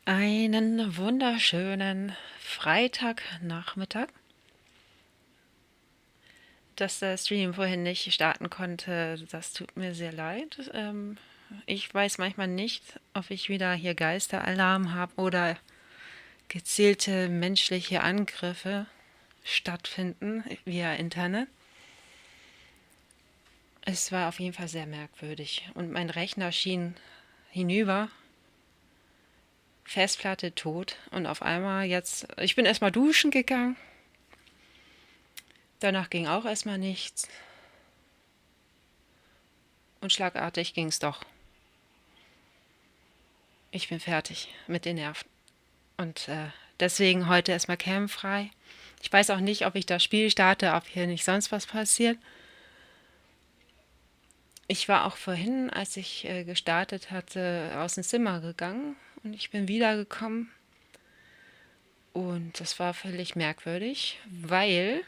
Einen wunderschönen Freitagnachmittag. Dass der Stream vorhin nicht starten konnte, das tut mir sehr leid. Ich weiß manchmal nicht, ob ich wieder hier Geisteralarm habe oder gezielte menschliche Angriffe stattfinden via Internet. Es war auf jeden Fall sehr merkwürdig und mein Rechner schien hinüber, Festplatte tot und auf einmal jetzt, ich bin erstmal duschen gegangen, danach ging auch erstmal nichts und schlagartig ging es doch. Ich bin fertig mit den Nerven. Und deswegen heute erstmal camfrei. Ich weiß auch nicht, ob ich das Spiel starte, ob hier nicht sonst was passiert. Ich war auch vorhin, als ich gestartet hatte, aus dem Zimmer gegangen und ich bin wiedergekommen. Und das war völlig merkwürdig, weil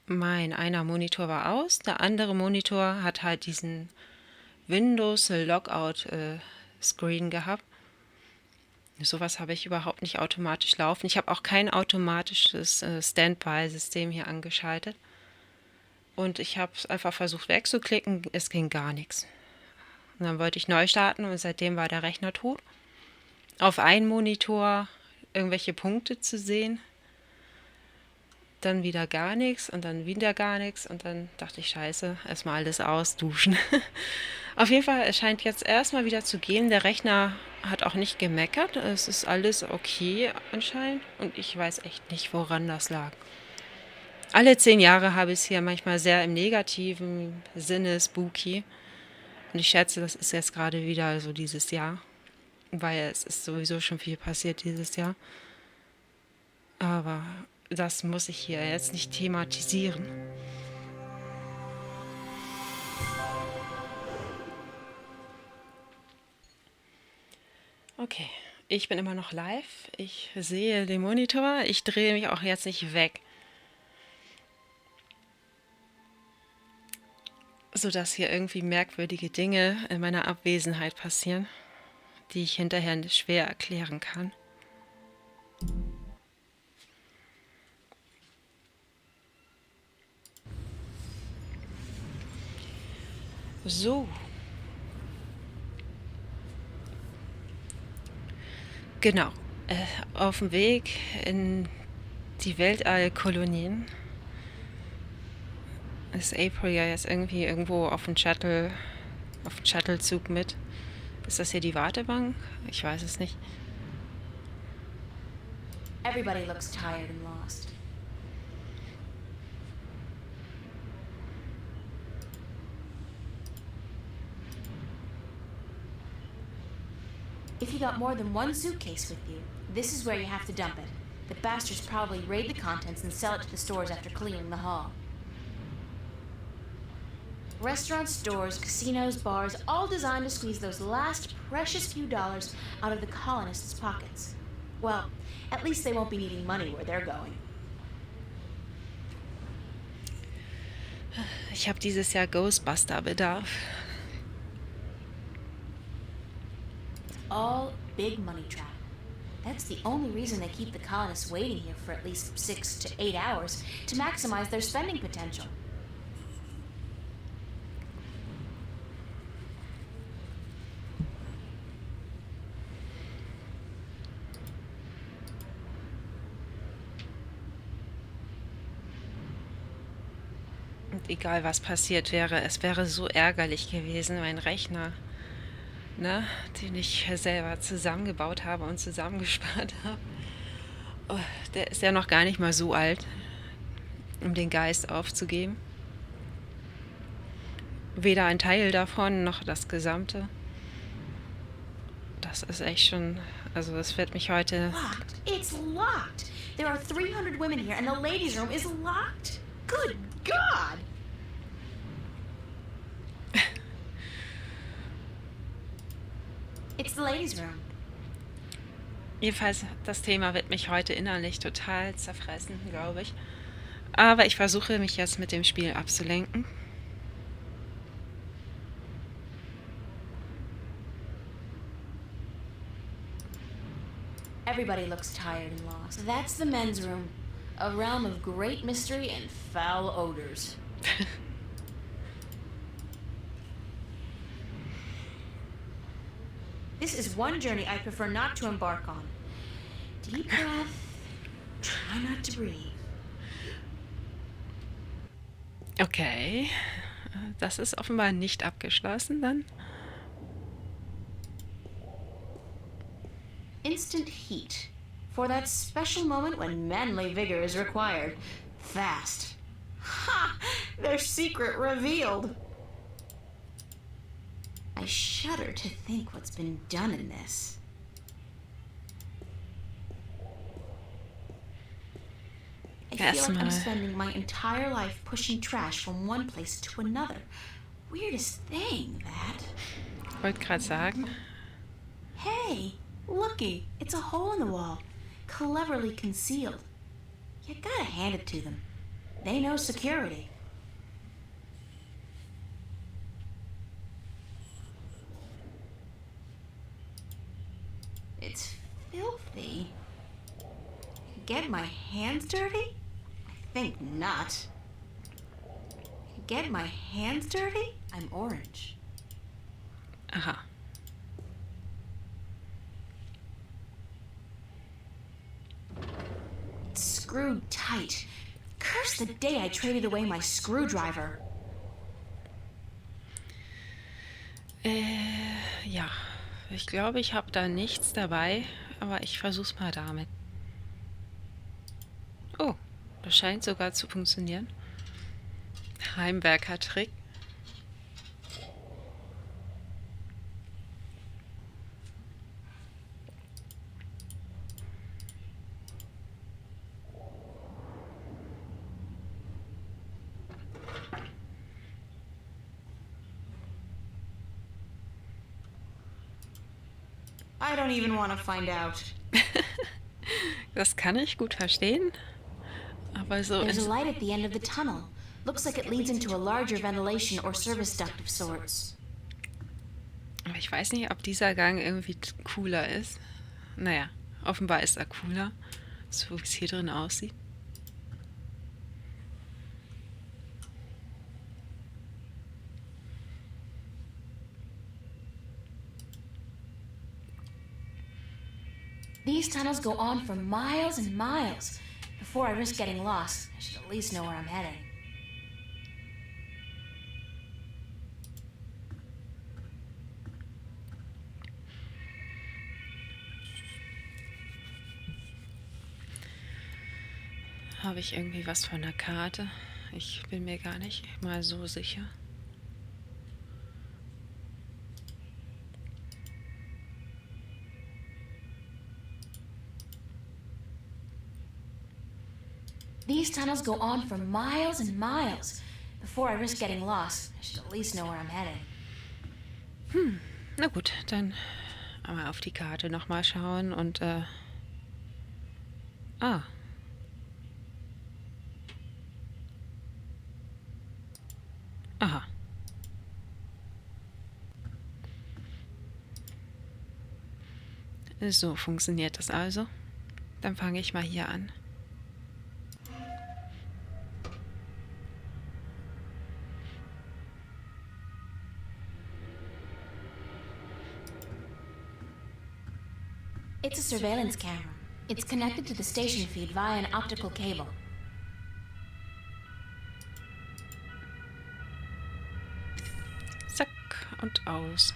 mein einer Monitor war aus, der andere Monitor hat halt diesen Windows Logout Screen gehabt. Sowas habe ich überhaupt nicht automatisch laufen. Ich habe auch kein automatisches Standby-System hier angeschaltet. Und ich habe es einfach versucht wegzuklicken, es ging gar nichts. Und dann wollte ich neu starten und seitdem war der Rechner tot. Auf einen Monitor irgendwelche Punkte zu sehen, dann wieder gar nichts und dann wieder gar nichts und dann dachte ich, scheiße, erstmal alles ausduschen. Auf jeden Fall, es scheint jetzt erstmal wieder zu gehen. Der Rechner hat auch nicht gemeckert. Es ist alles okay anscheinend. Und ich weiß echt nicht, woran das lag. Alle 10 Jahre habe ich es hier manchmal sehr im negativen Sinne spooky. Und ich schätze, das ist jetzt gerade wieder so dieses Jahr. Weil es ist sowieso schon viel passiert dieses Jahr. Aber das muss ich hier jetzt nicht thematisieren. Okay, ich bin immer noch live. Ich sehe den Monitor. Ich drehe mich auch jetzt nicht weg, sodass hier irgendwie merkwürdige Dinge in meiner Abwesenheit passieren, die ich hinterher schwer erklären kann. So, genau. Auf dem Weg in die Weltallkolonien ist April ja jetzt irgendwie irgendwo auf dem Shuttlezug mit. Ist das hier die Wartebank? Ich weiß es nicht. Everybody looks tired and lost. If you got more than one suitcase with you, this is where you have to dump it. The bastards probably raid the contents and sell it to the stores after clearing the hall. Restaurants, stores, casinos, bars, all designed to squeeze those last precious few dollars out of the colonists' pockets. Well, at least they won't be needing money where they're going. Ich habe dieses Jahr Ghostbuster-Bedarf. All big money trap. That's the only reason they keep the colonists waiting here for at least 6 to 8 hours, to maximize their spending potential. Und egal was passiert wäre, es wäre so ärgerlich gewesen, mein Rechner, ne, den ich selber zusammengebaut habe und zusammengespart habe. Oh, der ist ja noch gar nicht mal so alt, um den Geist aufzugeben. Weder ein Teil davon noch das Gesamte. Das ist echt schon, also das wird mich heute... Locked. It's locked. There are 300 women here, and the ladies' room is locked. Good God! It's the ladies' room. Jedenfalls, das Thema wird mich heute innerlich total zerfressen, glaube ich. Aber ich versuche mich jetzt mit dem Spiel abzulenken. everybody looks tired and lost. That's the men's room, a realm of great mystery and foul odors. This is one journey I prefer not to embark on. Deep breath, try not to breathe. Okay, das ist offenbar nicht abgeschlossen dann. Instant heat. For that special moment when manly vigor is required. Fast. Ha! Their secret revealed. I shudder to think what's been done in this. I feel like I'm spending my entire life pushing trash from one place to another. Weirdest thing, that. Ich wollte gerade sagen. Hey, looky, it's a hole in the wall, cleverly concealed. You gotta hand it to them. They know security. It's filthy. Get my hands dirty? I think not. Get my hands dirty? I'm orange. Aha. It's screwed tight. Curse the day I traded away my screwdriver. Ja, ich glaube, ich habe da nichts dabei, aber ich versuch's mal damit. Oh, das scheint sogar zu funktionieren. Heimwerker-Trick. I don't even want to find out. Das kann ich gut verstehen. Aber so There's a light at the end of the tunnel. Looks like it leads into a larger ventilation or service duct of sorts. Aber ich weiß nicht, ob dieser Gang irgendwie cooler ist. Naja, offenbar ist er cooler, so wie es hier drin aussieht. These tunnels go on for miles and miles. Before I risk getting lost, I should at least know where I'm heading. Habe ich irgendwie was von der Karte? Ich bin mir gar nicht mal so sicher. These tunnels go on for miles and miles. Before I risk getting lost, I should at least know where I'm heading. Na gut, dann einmal auf die Karte nochmal schauen und Ah. Aha. So funktioniert das also. Dann fange ich mal hier an. It's a surveillance camera. It's connected to the station feed via an optical cable. Zack und aus.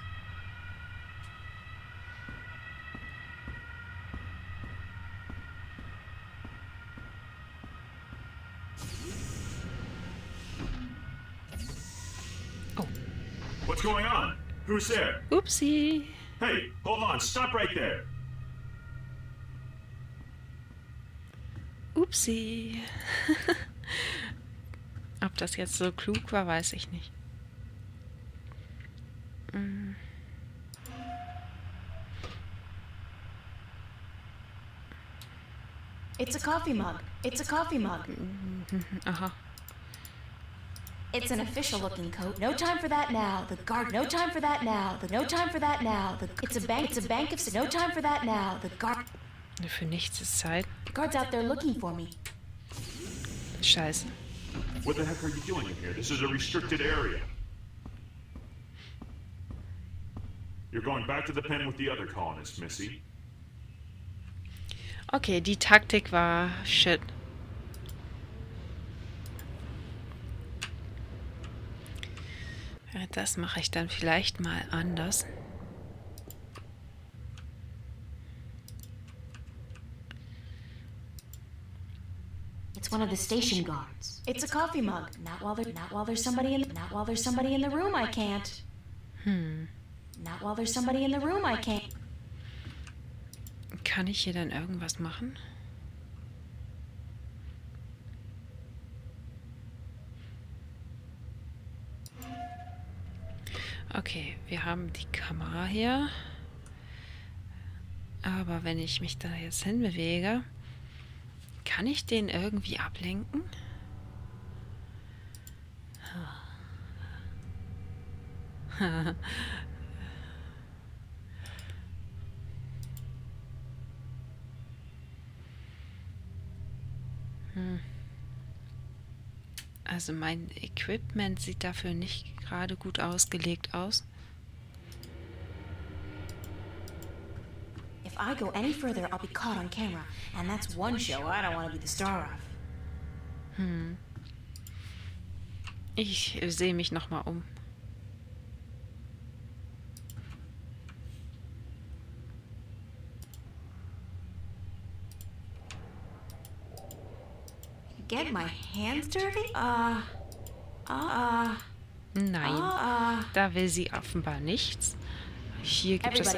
Oh. What's going on? Who's there? Upsi. Hey, hold on. Stop right there. Upsi. Ob das jetzt so klug war, weiß ich nicht. It's a coffee mug. It's a coffee mug. Aha. It's an official-looking coat. No time for that now. The guard. No time for that now. No time for that now. It's a bank. It's a bank of. No time for that now. The guard. Für nichts ist Zeit. The guard's out there looking for me. Scheiße. What the heck are you doing in here? This is a restricted area. You're going back to the pen with the other colonists, Missy. Okay, die Taktik war shit. Ja, das mache ich dann vielleicht mal anders. It's one of the station guards. It's a coffee mug. Not while there's somebody in the room. I can't. Not while there's somebody in the room. I can't. Kann ich hier dann irgendwas machen? Okay, wir haben die Kamera hier. Aber wenn ich mich da jetzt hinbewege, kann ich den irgendwie ablenken? Also mein Equipment sieht dafür nicht gerade gut ausgelegt aus. If I go any further, I'll be caught on camera, and that's one show I don't want to be the star of. Ich sehe mich noch mal um. Get my hands dirty? Nein, da will sie offenbar nichts. Hier gibt es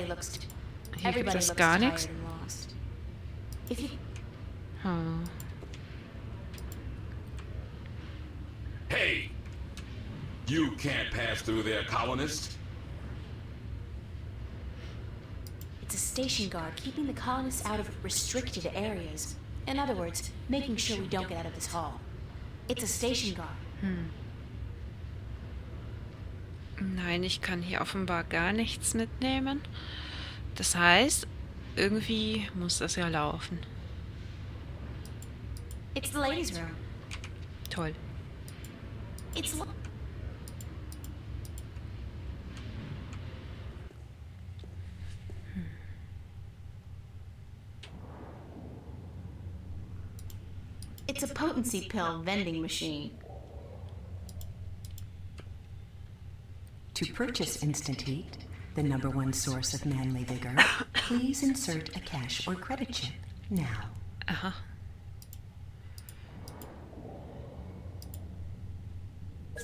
Everybody looks gar tired nichts. and lost. If you Hey! You can't pass through there, colonist. It's a station guard keeping the colonists out of restricted areas. In other words, making sure we don't get out of this hall. It's a station guard. Nein, ich kann hier offenbar gar nichts mitnehmen. Das heißt, irgendwie muss das ja laufen. It's the ladies' room. Toll. It's It's a potency pill vending machine. To purchase Instant Heat, the #1 source of manly vigor, please insert a cash or credit chip now. Aha.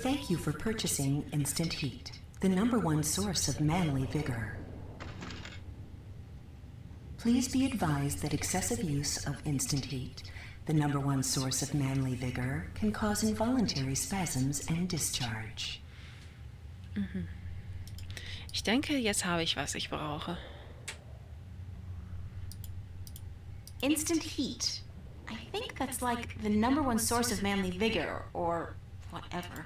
Thank you for purchasing Instant Heat, the #1 source of manly vigor. Please be advised that excessive use of Instant Heat, the #1 source of manly vigor, can cause involuntary spasms and discharge. Ich denke, jetzt habe ich, was ich brauche. Instant heat. I think that's like the #1 source of manly vigor, or whatever.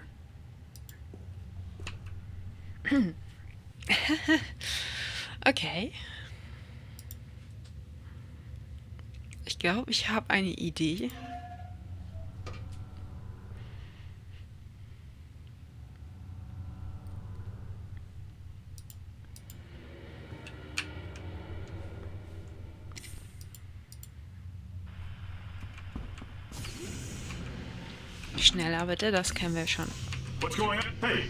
Okay. Ich glaube, ich habe eine Idee. Schneller bitte, das kennen wir schon. What's going on? Hey,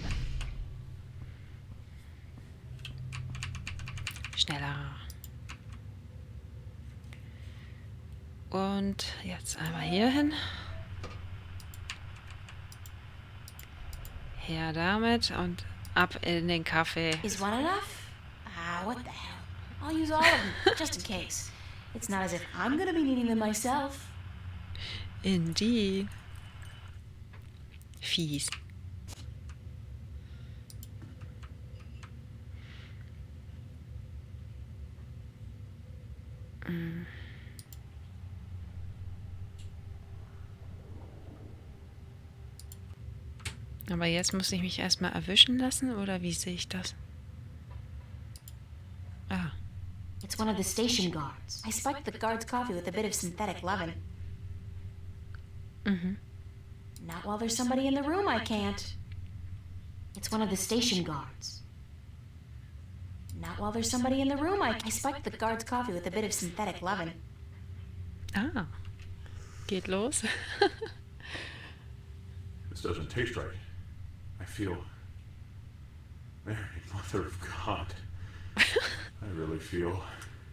Schneller. Und jetzt einmal hier hin. Her damit und ab in den Kaffee. Is one enough? What the hell? I'll use all of them, just in case. It's not as if I'm gonna be needing them myself. Indeed. Fies. Aber jetzt muss ich mich erstmal erwischen lassen, oder wie sehe ich das? Ah, It's one one of the station guards. I spiked the guard's coffee with a bit of synthetic leaven. Not while there's somebody in the room, I can't. It's one of the station guards. Not while there's somebody in the room, I spiked the guard's coffee with a bit of synthetic leaven. Ah, geht los. This doesn't taste right. I feel... Mary, Mother of God. I really feel...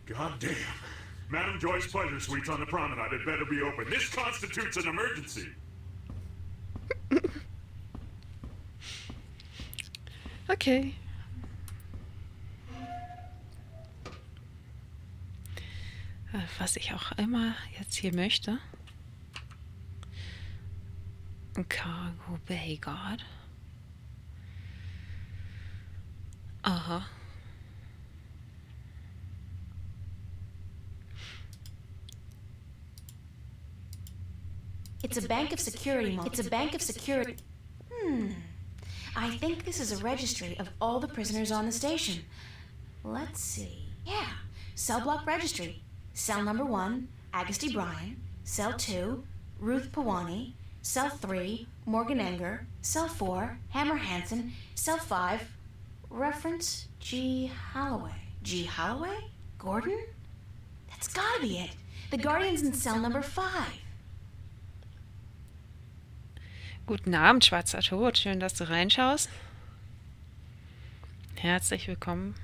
God damn. Madam Joyce Pleasure Suites on the promenade had better be open. This constitutes an emergency. Okay. Was ich auch immer jetzt hier möchte. Cargo Bay Guard. Aha. It's a bank of security. It's a bank of security. I think this is a registry of all the prisoners on the station. Let's see. Yeah. Cell block registry. Cell number 1, Agusty Bryan. Cell 2, Ruth Pawani. Cell 3, Morgan Enger. Cell 4, Hammer Hansen. Cell 5, reference G. Holloway. G. Holloway? Gordon? That's gotta be it. The Guardian's in cell number 5. Guten Abend, schwarzer Tod. Schön, dass du reinschaust. Herzlich willkommen.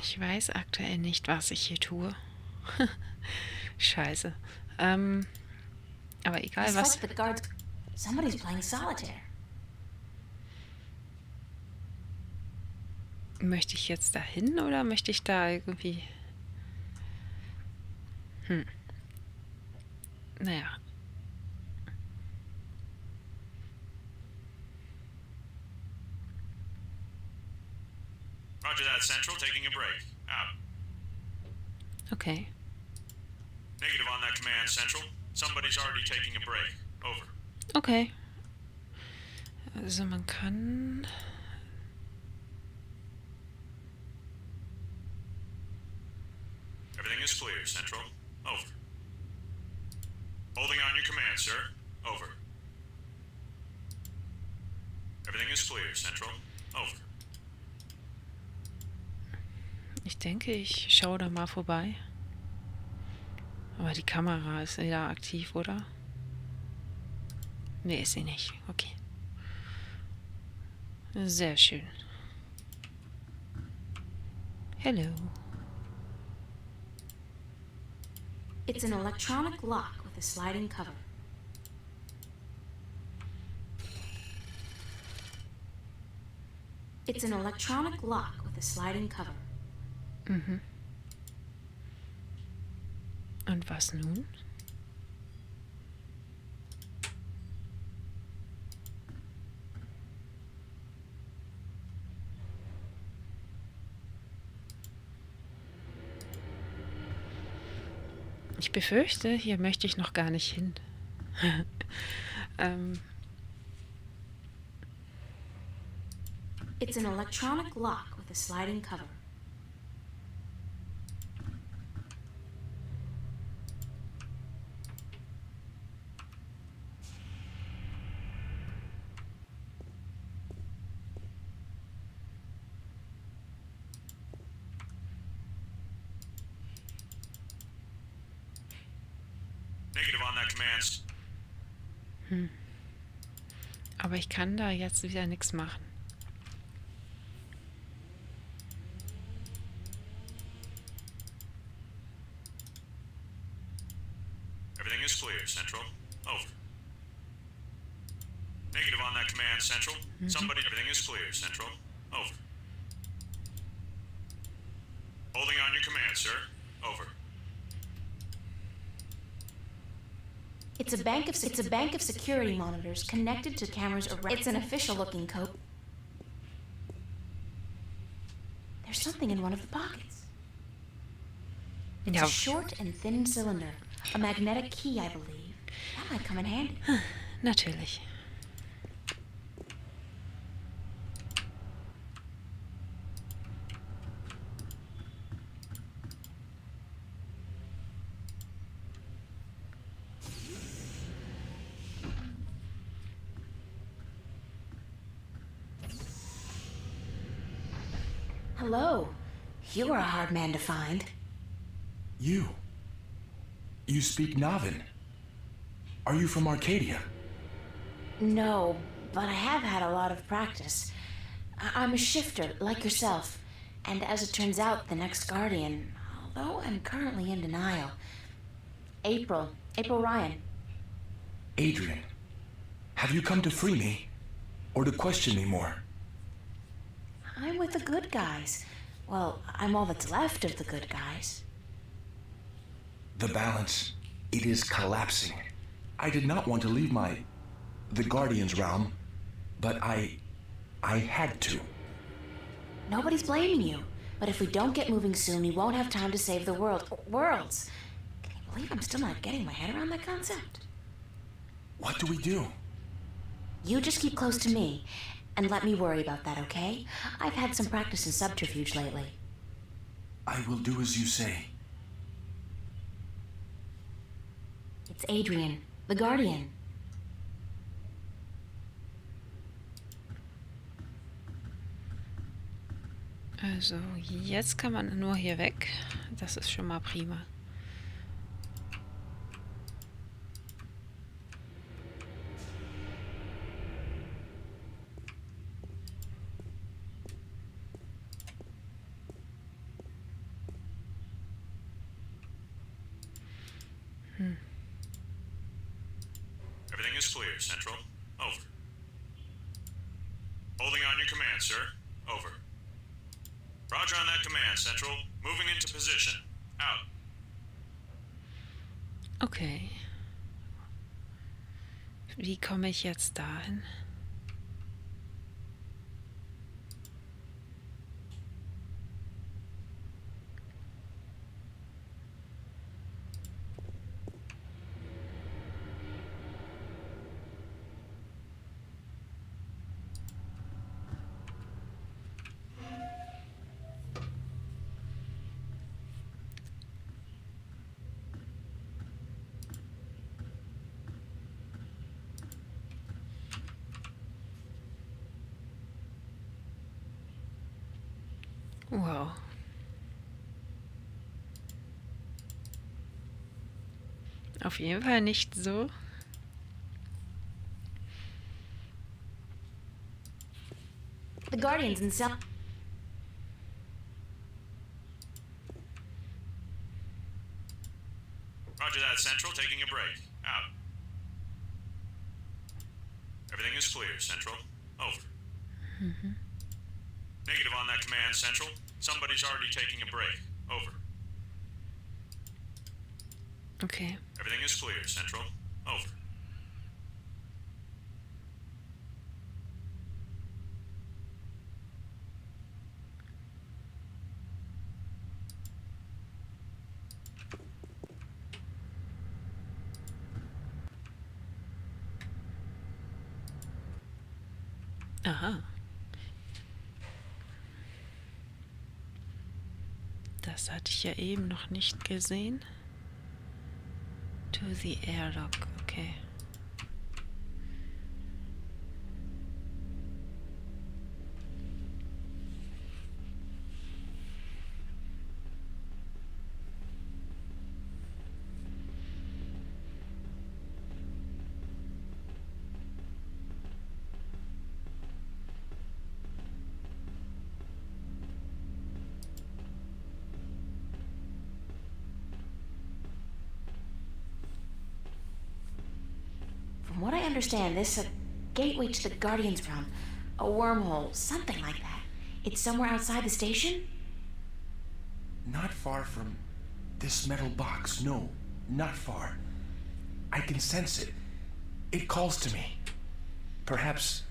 Ich weiß aktuell nicht, was ich hier tue. Scheiße. Aber egal was. The guards. Somebody's playing solitaire. Möchte ich jetzt da hin oder möchte ich da irgendwie... Naja. Roger that, Central. Taking a break. Out. Okay. Negative on that command, Central. Somebody's already taking a break. Over. Okay. Also man kann... Everything is clear, Central. Over. Holding on your command, sir. Over. Everything is clear, Central. Over. Ich denke, ich schaue da mal vorbei. Aber die Kamera ist wieder aktiv, oder? Nee, ist sie nicht. Okay. Sehr schön. Hello. It's an electronic lock with a sliding cover. It's an electronic lock with a sliding cover. Und was nun? Ich befürchte, hier möchte ich noch gar nicht hin. It's an electronic lock with a sliding cover. Negative on that command. Aber ich kann da jetzt wieder nichts machen. Everything is clear, Central. Over. Negative on that command, Central. Somebody, everything is clear, Central. Over. Holding on your command, sir. Over. It's a bank of security monitors connected to cameras around. It's an official-looking coat. There's something in one of the pockets. It's Ja, a short and thin cylinder. A magnetic key, I believe. That might come in handy. natürlich. Hello. You are a hard man to find. You speak Navin. Are you from Arcadia? No, but I have had a lot of practice. I'm a shifter, like yourself. And as it turns out, the next Guardian, although I'm currently in denial. April Ryan. Adrian, have you come to free me? Or to question me more? I'm with the good guys. Well, I'm all that's left of the good guys. The balance, it is collapsing. I did not want to leave the Guardian's realm, but I had to. Nobody's blaming you. But if we don't get moving soon, we won't have time to save the worlds. Can you believe I'm still not getting my head around that concept? What do we do? You just keep close to me, and let me worry about that, okay? I've had some practice in subterfuge lately. I will do as you say. It's Adrian, the Guardian. Also, jetzt kann man nur hier weg. Das ist schon mal prima. Everything is clear, Central. Over. Holding on your command, sir. Over. Roger on that command, Central. Moving into position. Out. Okay. Wie komme ich jetzt dahin? Wow. Auf jeden Fall nicht so. The Guardians in cell. Roger that, Central. Taking a break. Out. Everything is clear, Central. Over. Negative on that command, Central. Somebody's already taking a break. Over. Okay. Everything is clear, Central. Over. Aha. Das hatte ich ja eben noch nicht gesehen. To the airlock, okay. From what I understand, this is a gateway to the Guardian's realm. A wormhole, something like that. It's somewhere outside the station? Not far from this metal box. No, not far. I can sense it. It calls to me. Perhaps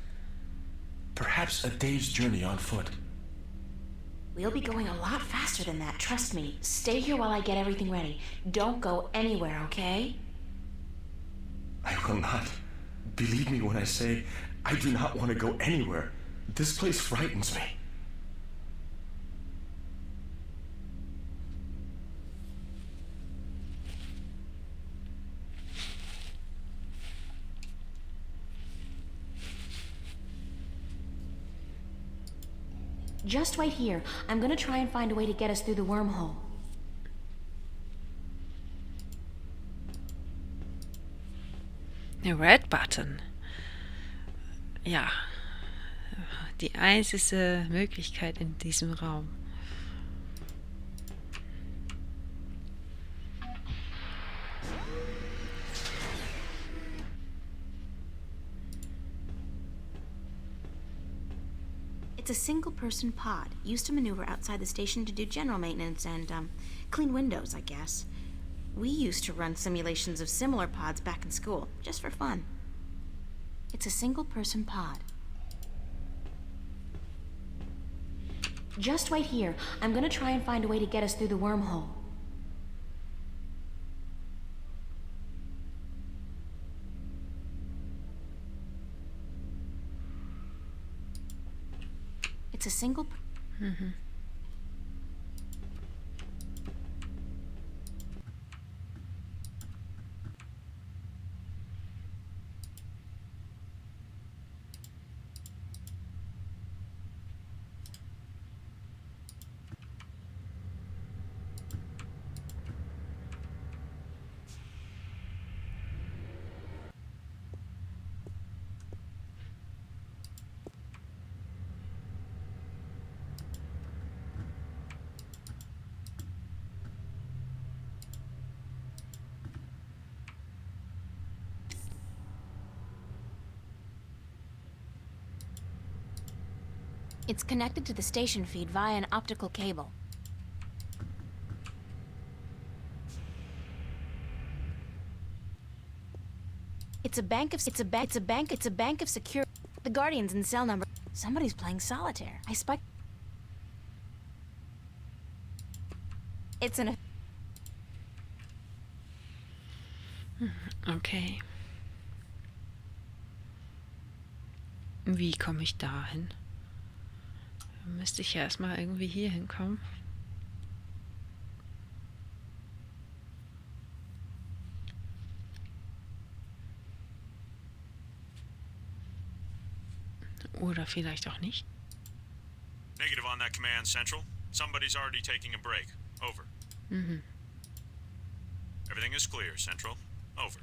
a day's journey on foot. We'll be going a lot faster than that, trust me. Stay here while I get everything ready. Don't go anywhere, okay? I will not. Believe me when I say I do not want to go anywhere. This place frightens me. Just wait here. I'm gonna try and find a way to get us through the wormhole. Der Red Button. Ja, die einzige Möglichkeit in diesem Raum. It's a single-person pod, used to maneuver outside the station to do general maintenance and, clean windows, I guess. We used to run simulations of similar pods back in school, just for fun. It's a single-person pod. Just wait here. I'm gonna try and find a way to get us through the wormhole. It's a single... It's connected to the station feed via an optical cable. It's a bank of secure. The Guardians in cell number. Somebody's playing solitaire. I spy. It's an. Okay. Wie komme ich dahin? Dann müsste ich ja erstmal irgendwie hier hinkommen. Oder vielleicht auch nicht. Negative on that command, Central. Somebody's already taking a break. Over. Everything is clear, Central. Over.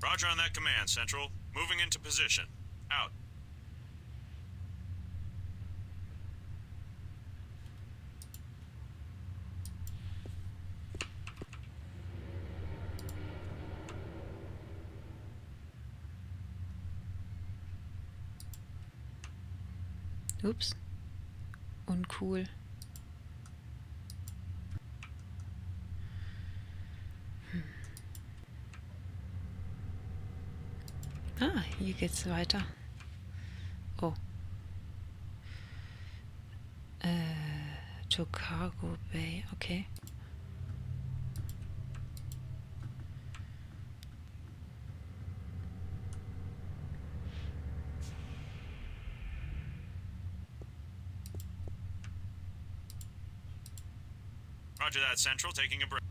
Roger on that command, Central. Moving into position. Out. Ups. Uncool. Ah, hier geht's weiter. Oh. To Cargo Bay, okay. Roger that, Central. Taking a break.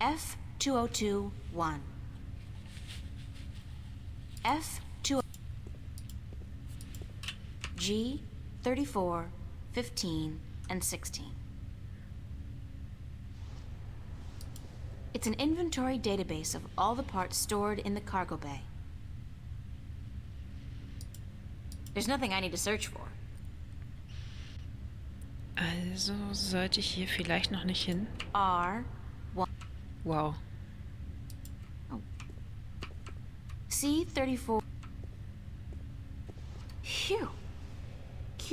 F2021. F2 G 34, 15, and 16. It's an inventory database of all the parts stored in the cargo bay. There's nothing I need to search for. Also sollte ich hier vielleicht noch nicht hin. R1 Wow. C34 Phew.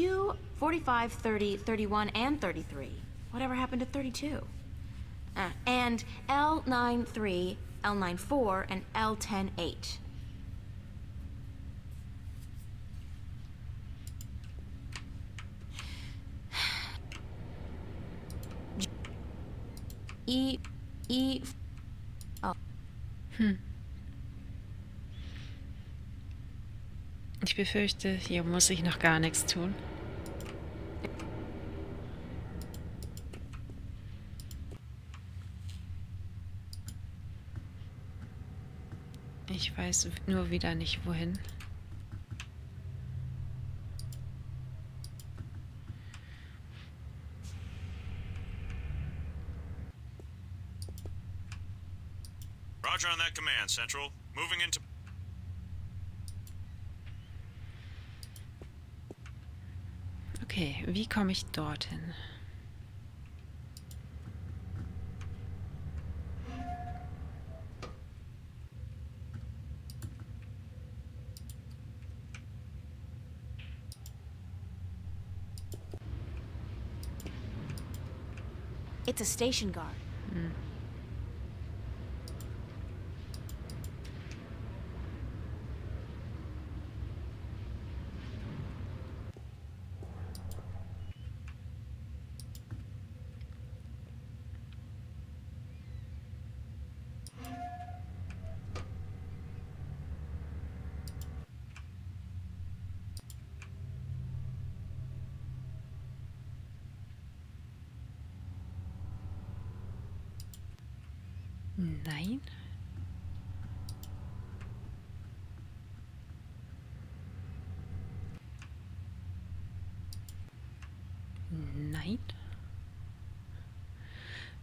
32, 45, 30, 31, and 33. Whatever happened to 32? And L93, L94, and L108. E... Oh. Ich befürchte, hier muss ich noch gar nichts tun. Ich weiß nur wieder nicht, wohin. Roger on that command, Central. Moving into... Okay, wie komme ich dorthin? It's a station guard. Nein. Nein.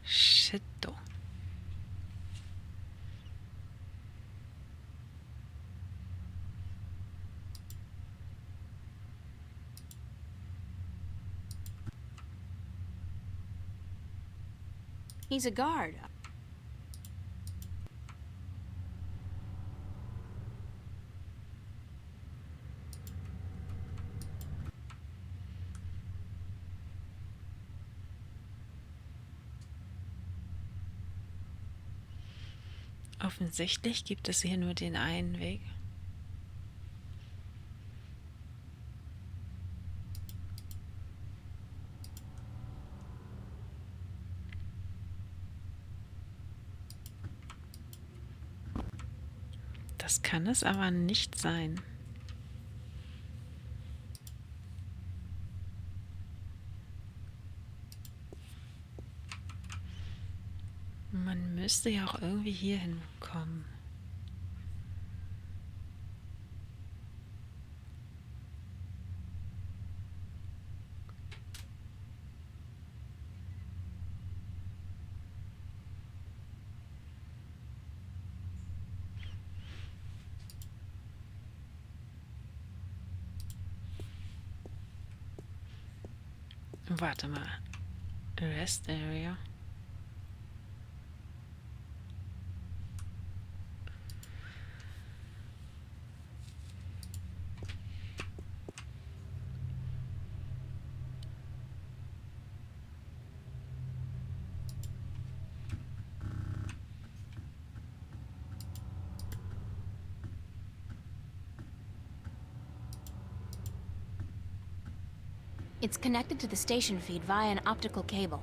Shitto. He's a guard. Offensichtlich gibt es hier nur den einen Weg. Das kann es aber nicht sein. Man müsste ja auch irgendwie hier hinkommen. Warte mal. Rest Area. It's connected to the station feed via an optical cable.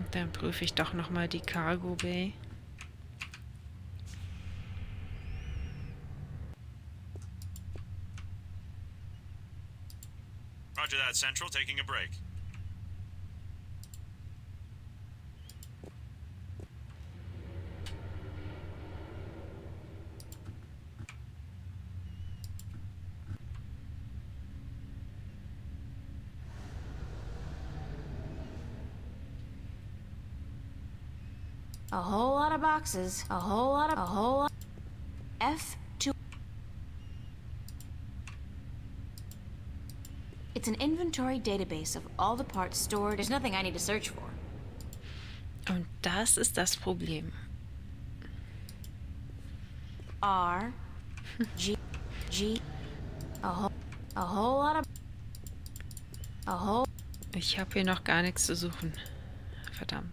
Dann prüfe ich doch noch mal die Cargo Bay. Roger that, Central. Taking a break. A whole lot of boxes. A whole lot. F2. It's an inventory database of all the parts stored. There's nothing I need to search for. Und das ist das Problem. R, G, G, a whole lot of, a whole, Ich habe hier noch gar nichts zu suchen. Verdammt.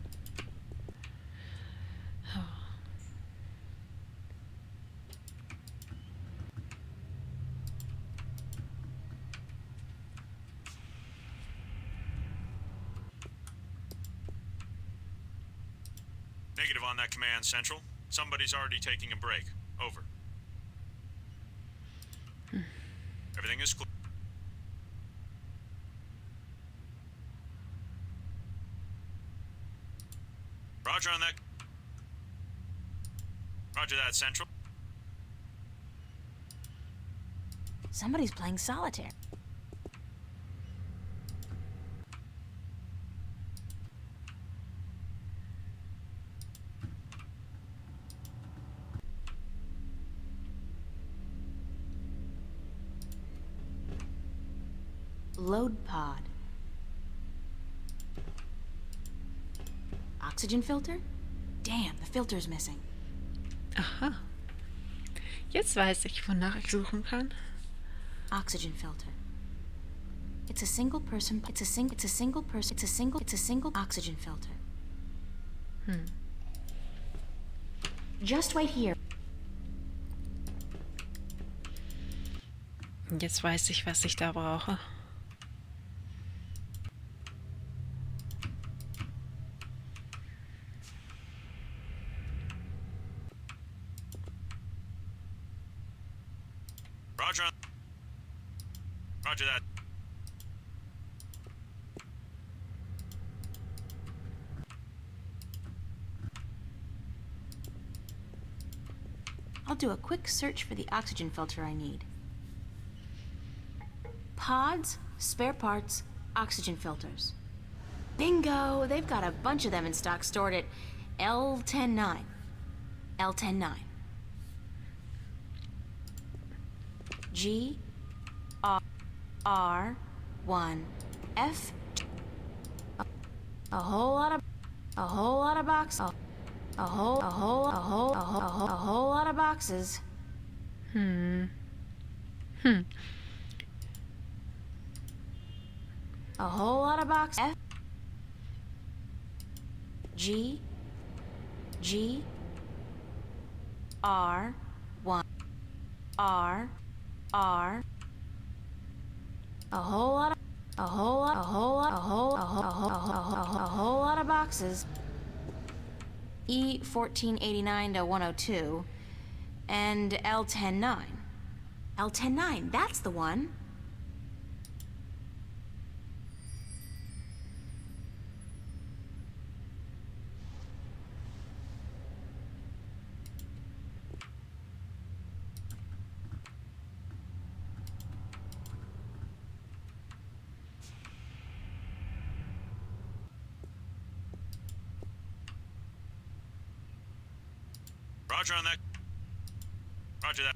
Negative on that command, Central. Somebody's already taking a break. Over. Everything is clear. Roger on that. Roger that, Central. somebody's playing solitaire. Load pod. Oxygen filter? Damn, the filter's missing. Aha. Jetzt weiß ich, wonach ich suchen kann. Oxygen filter. It's a single person oxygen filter. Just wait here. Jetzt weiß ich, was ich da brauche. Roger. Roger that. I'll do a quick search for the oxygen filter I need. Pods, spare parts, oxygen filters. Bingo! They've got a bunch of them in stock stored at L109. L109. G R 1 F. A whole lot of boxes. A whole lot of boxes. A whole lot of boxes. F G R 1 R a whole lot of boxes. E1489 to 102 and L109. L109, that's the one. Roger on that. Roger that.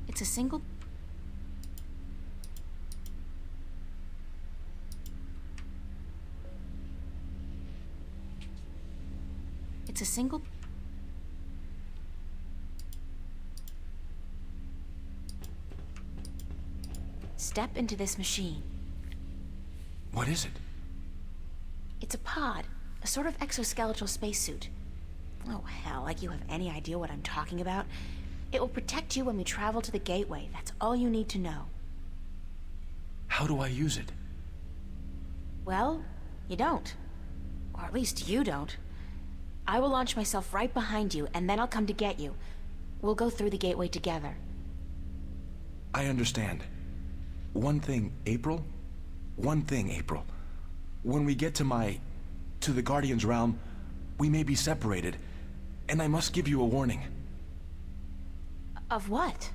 It's a single. It's a single. Step into this machine. What is it? It's a pod, a sort of exoskeletal spacesuit. Oh, hell, like you have any idea what I'm talking about. It will protect you when we travel to the gateway. That's all you need to know. How do I use it? Well, you don't. Or at least you don't. I will launch myself right behind you, and then I'll come to get you. We'll go through the gateway together. I understand. One thing, April. When we get to the Guardian's realm, we may be separated, and I must give you a warning. Of what?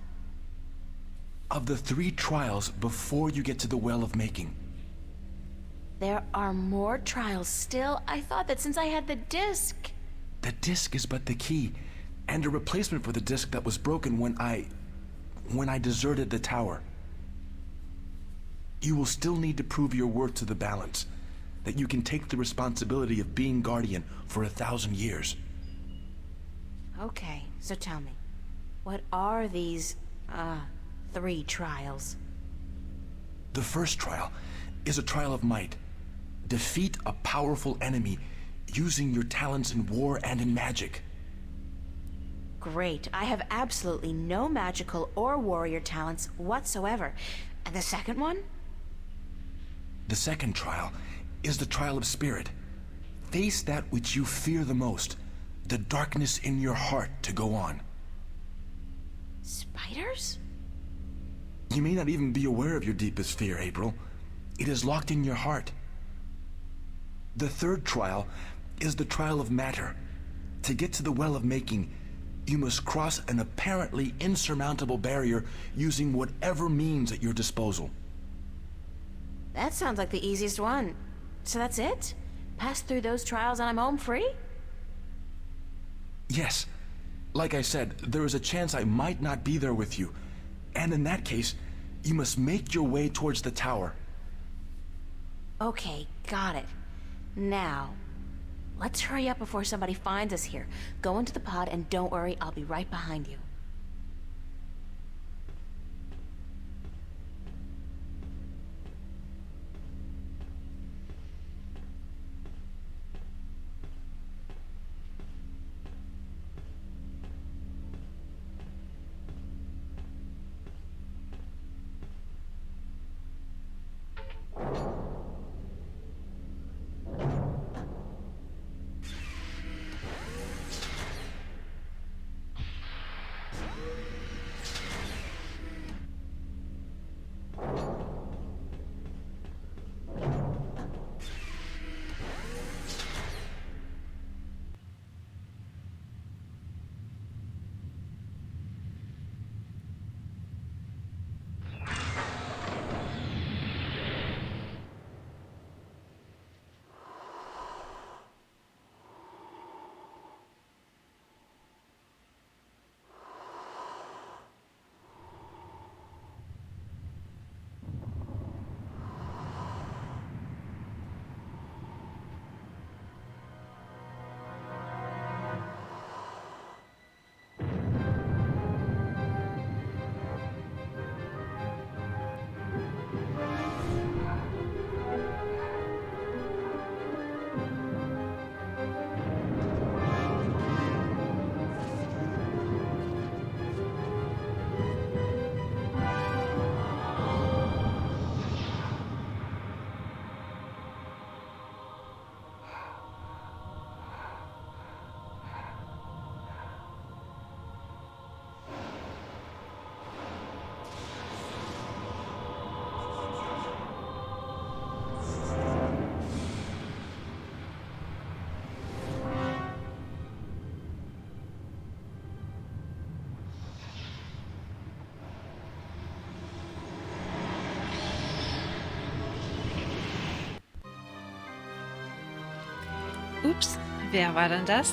Of the 3 trials before you get to the Well of Making. There are more trials still. I thought that since I had the disc. The disc is but the key, and a replacement for the disc that was broken when I deserted the tower. You will still need to prove your worth to the balance, that you can take the responsibility of being Guardian for 1,000 years. Okay, so tell me, what are these, 3 trials? The first trial is a trial of might. Defeat a powerful enemy using your talents in war and in magic. Great, I have absolutely no magical or warrior talents whatsoever. And the second one? The second trial is the trial of spirit. Face that which you fear the most, the darkness in your heart to go on. Spiders? You may not even be aware of your deepest fear, April. It is locked in your heart. The third trial is the trial of matter. To get to the well of making, you must cross an apparently insurmountable barrier using whatever means at your disposal. That sounds like the easiest one. So that's it? Pass through those trials and I'm home free? Yes. Like I said, there is a chance I might not be there with you. And in that case, you must make your way towards the tower. Okay, got it. Now, let's hurry up before somebody finds us here. Go into the pod and don't worry, I'll be right behind you. Ups, wer war denn das?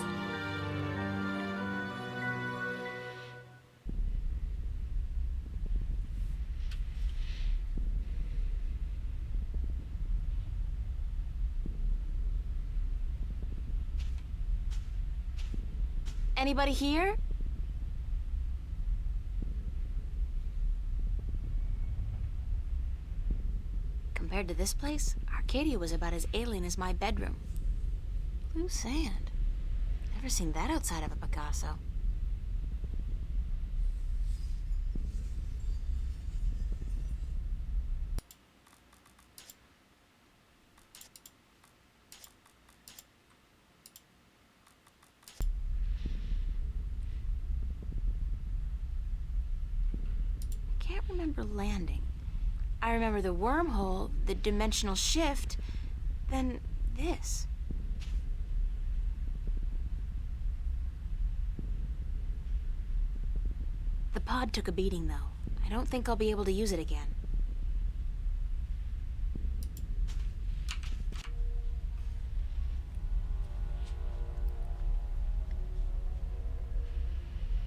Anybody here? Compared to this place, Arcadia was about as alien as my bedroom. Blue sand. Never seen that outside of a Picasso. I can't remember landing. I remember the wormhole, the dimensional shift, then this. The pod took a beating, though. I don't think I'll be able to use it again.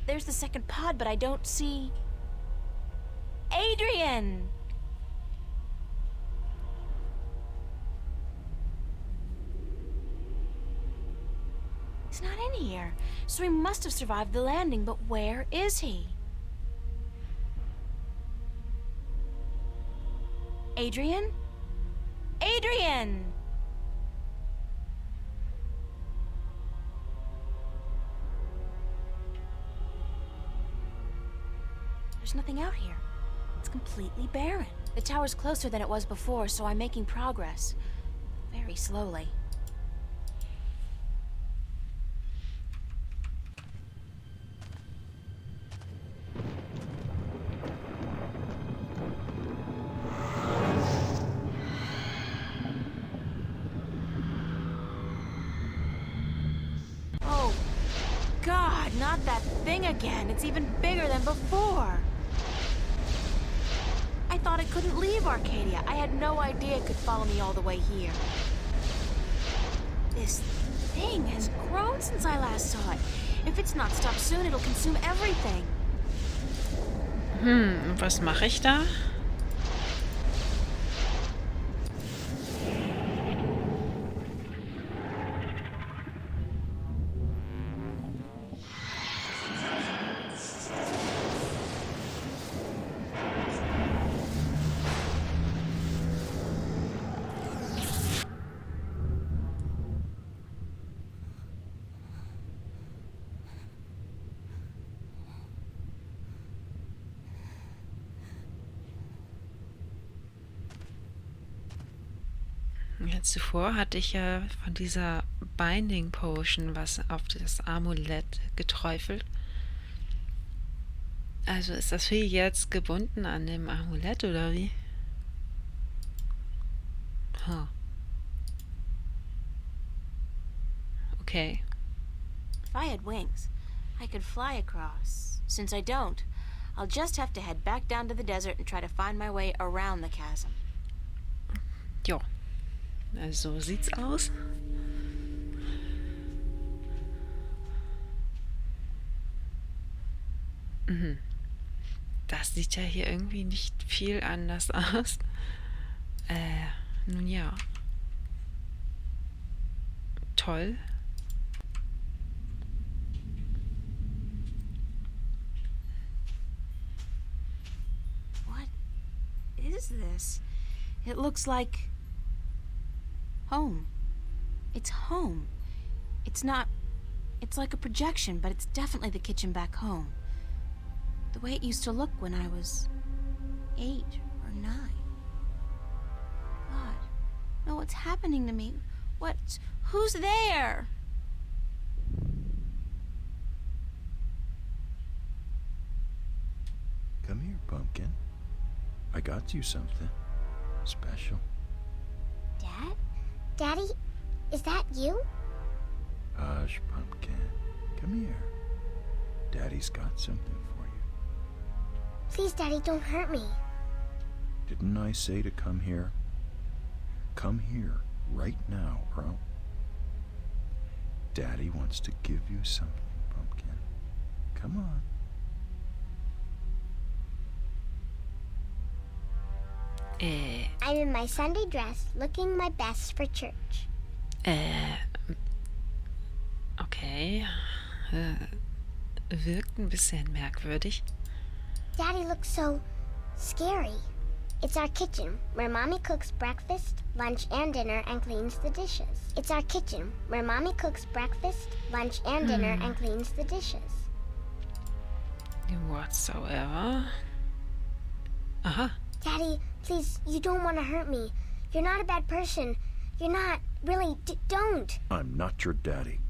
There's the second pod, but I don't see... Adrian! He's not in here, so he must have survived the landing, but where is he? Adrian? Adrian! There's nothing out here. It's completely barren. The tower's closer than it was before, so I'm making progress. Very slowly. Oh, God, not that thing again. It's even bigger than before. I thought it couldn't leave Arcadia. I had no idea it could follow me all the way here. This thing has grown since I last saw it. If it's not stopped soon, it'll consume everything. Was mache ich da? Ja, zuvor hatte ich ja von dieser Binding Potion was auf das Amulett geträufelt. Also ist das Vieh jetzt gebunden an dem Amulett oder wie? Huh. Okay. If I had wings, I could fly across. Since I don't, I'll just have to head back down to the desert and try to find my way around the chasm. Jo. Also so sieht's aus. Das sieht ja hier irgendwie nicht viel anders aus. Nun ja. Toll. What is this? It looks like... home. It's home. It's not... It's like a projection, but it's definitely the kitchen back home. The way it used to look when I was 8 or 9. God, no, what's happening to me? Who's there? Come here, Pumpkin. I got you something special. Dad? Daddy, is that you? Hush, Pumpkin. Come here. Daddy's got something for you. Please, Daddy, don't hurt me. Didn't I say to come here? Come here right now, bro. Daddy wants to give you something, Pumpkin. Come on. I'm in my Sunday dress, looking my best for church. Okay. Wirkt ein bisschen merkwürdig. Daddy looks so scary. It's our kitchen, where Mommy cooks breakfast, lunch, and dinner and cleans the dishes. It's our kitchen, where Mommy cooks breakfast, lunch, and dinner and cleans the dishes. Whatsoever. Aha. Daddy, please, you don't want to hurt me. You're not a bad person. You're not. Really, don't. I'm not your daddy.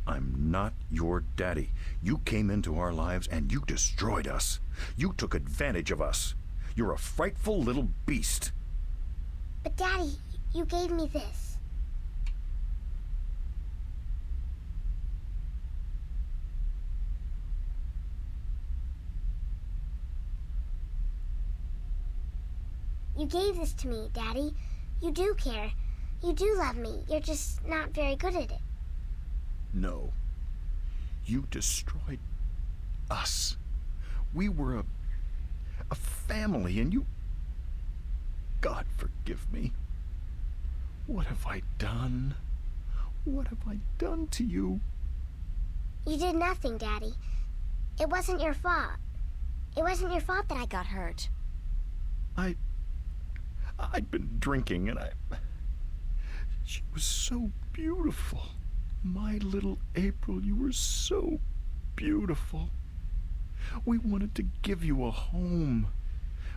I'm not your daddy. You came into our lives and you destroyed us. You took advantage of us. You're a frightful little beast. But Daddy, you gave me this. You gave this to me, Daddy. You do care. You do love me. You're just not very good at it. No. You destroyed us. We were a family, and you... God forgive me. What have I done? What have I done to you? You did nothing, Daddy. It wasn't your fault. It wasn't your fault that I got hurt. I'd been drinking, and she was so beautiful. My little April, you were so beautiful. We wanted to give you a home.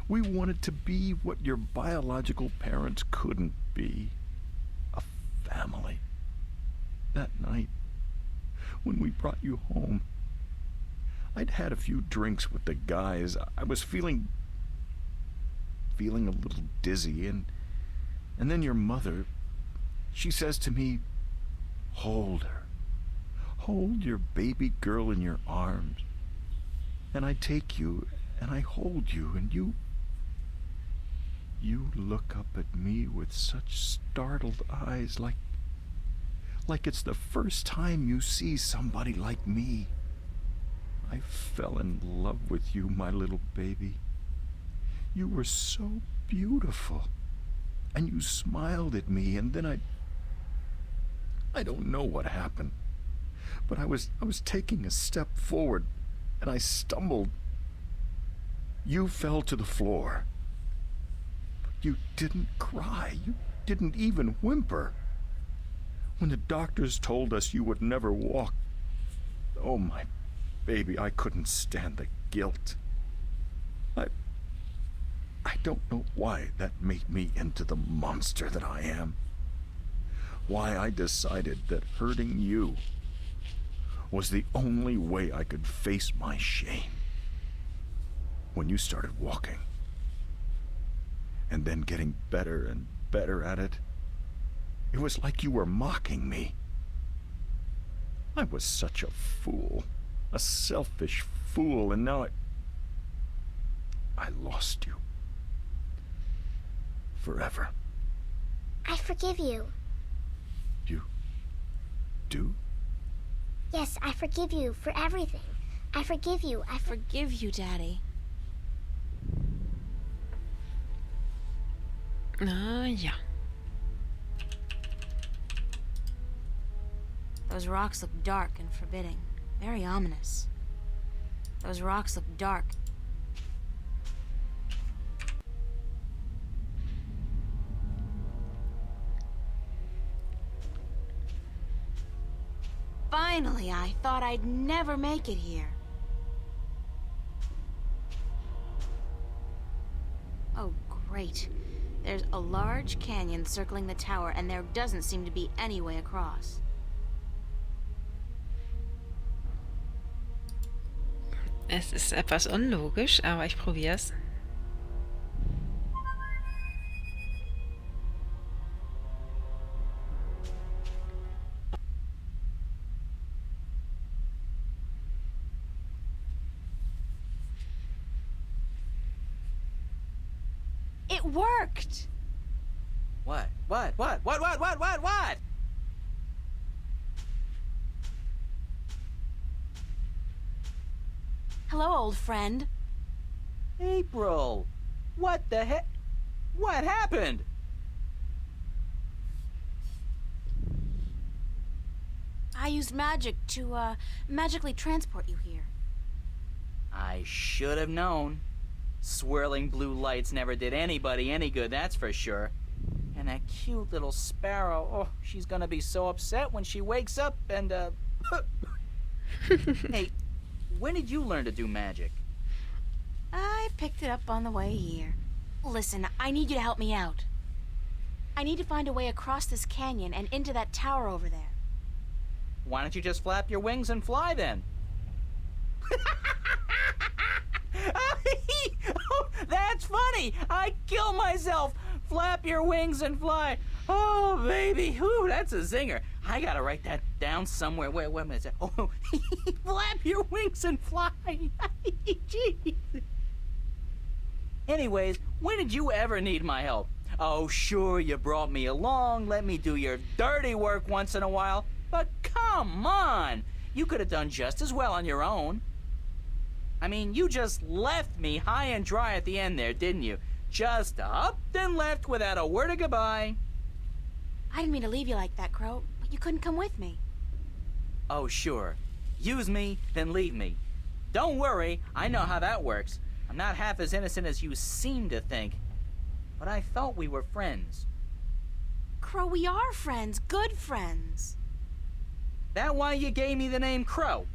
We wanted to be what your biological parents couldn't be. A family. That night, when we brought you home, I'd had a few drinks with the guys. I was feeling a little dizzy, and then your mother, she says to me, hold her. Hold your baby girl in your arms. And I take you, and I hold you, and you look up at me with such startled eyes, like it's the first time you see somebody like me. I fell in love with you, my little baby. You were so beautiful. And you smiled at me, and then I don't know what happened. But I was taking a step forward, and I stumbled. You fell to the floor. You didn't cry. You didn't even whimper. When the doctors told us you would never walk, oh, my baby, I couldn't stand the guilt. I don't know why that made me into the monster that I am. Why I decided that hurting you was the only way I could face my shame. When you started walking, and then getting better and better at it, it was like you were mocking me. I was such a fool, a selfish fool, and now I lost you. Forever. I forgive you. You do? Yes, I forgive you for everything. I forgive you. I Forgive you, Daddy. Ja. Those rocks look dark and forbidding. Very ominous. Those rocks look dark. Finally, I thought I'd never make it here. Oh, great. There's a large canyon circling the tower, and there doesn't seem to be any way across. Es ist etwas unlogisch, aber ich probiere es. It worked! What? What? Hello, old friend. April! What the heck? What happened? I used magic to, magically transport you here. I should have known. Swirling blue lights never did anybody any good, that's for sure. And that cute little sparrow, oh, she's gonna be so upset when she wakes up and, Hey, when did you learn to do magic? I picked it up on the way here. Listen, I need you to help me out. I need to find a way across this canyon and into that tower over there. Why don't you just flap your wings and fly then? Oh, that's funny! I kill myself! Flap your wings and fly! Oh, baby! Whew, that's a zinger. I gotta write that down somewhere. Wait a minute. Oh, flap your wings and fly! Jeez. Anyways, when did you ever need my help? Oh, sure, you brought me along, let me do your dirty work once in a while. But come on! You could have done just as well on your own. I mean, you just left me high and dry at the end there, didn't you? Just up and left without a word of goodbye. I didn't mean to leave you like that, Crow, but you couldn't come with me. Oh, sure. Use me, then leave me. Don't worry, I know how that works. I'm not half as innocent as you seem to think. But I thought we were friends. Crow, we are friends, good friends. That why you gave me the name Crow?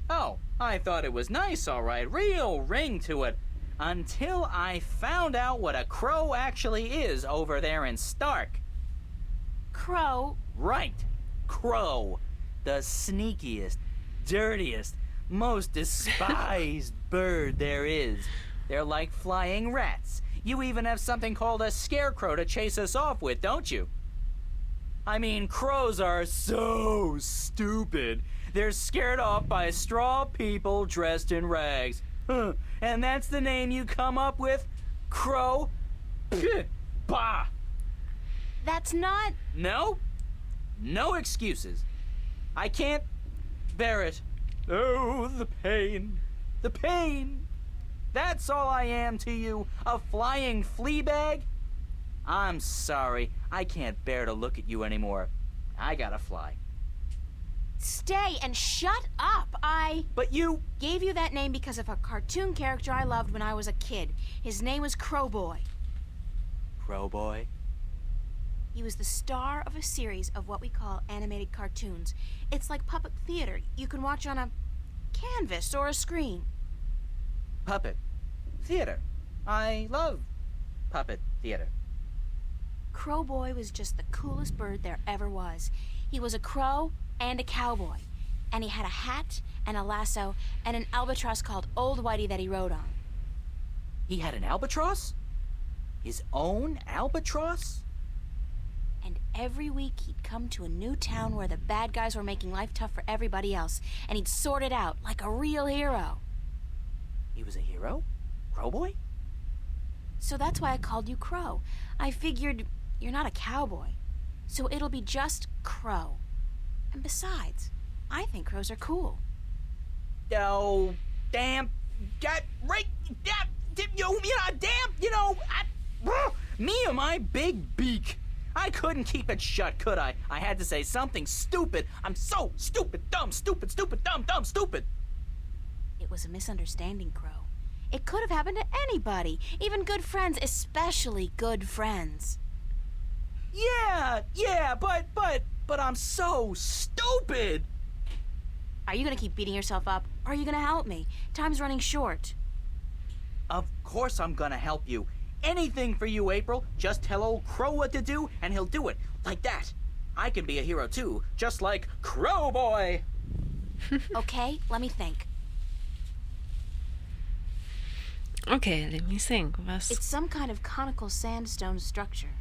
Oh, I thought it was nice, all right. Real ring to it. Until I found out what a crow actually is over there in Stark. Crow? Right. Crow. The sneakiest, dirtiest, most despised bird there is. They're like flying rats. You even have something called a scarecrow to chase us off with, don't you? I mean, crows are so stupid. They're scared off by straw people dressed in rags. Huh. And that's the name you come up with? Crow? Pfft. Bah! That's not... No? No excuses. I can't bear it. Oh, the pain. The pain. That's all I am to you, a flying flea bag? I'm sorry. I can't bear to look at you anymore. I gotta fly. Stay and shut up. But you... Gave you that name because of a cartoon character I loved when I was a kid. His name was Crowboy. Crowboy? He was the star of a series of what we call animated cartoons. It's like puppet theater. You can watch on a canvas or a screen. Puppet theater. I love puppet theater. Crowboy was just the coolest bird there ever was. He was a crow and a cowboy. And he had a hat and a lasso and an albatross called Old Whitey that he rode on. He had an albatross? His own albatross? And every week he'd come to a new town where the bad guys were making life tough for everybody else, and he'd sort it out like a real hero. He was a hero? Crowboy? So that's why I called you Crow. I figured you're not a cowboy, so it'll be just Crow. And besides, I think crows are cool. Oh, damn. Got right. Me and my big beak. I couldn't keep it shut, could I? I had to say something stupid. I'm so stupid, dumb, stupid, stupid, dumb, dumb, stupid. It was a misunderstanding, Crow. It could have happened to anybody, even good friends, especially good friends. Yeah, but I'm so stupid. Are you gonna keep beating yourself up, or are you gonna help me? Time's running short. Of course I'm gonna help you. Anything for you, April. Just tell old Crow what to do, and he'll do it. Like that. I can be a hero, too. Just like Crowboy. Okay, let me think. Okay, let me think. It's some kind of conical sandstone structure,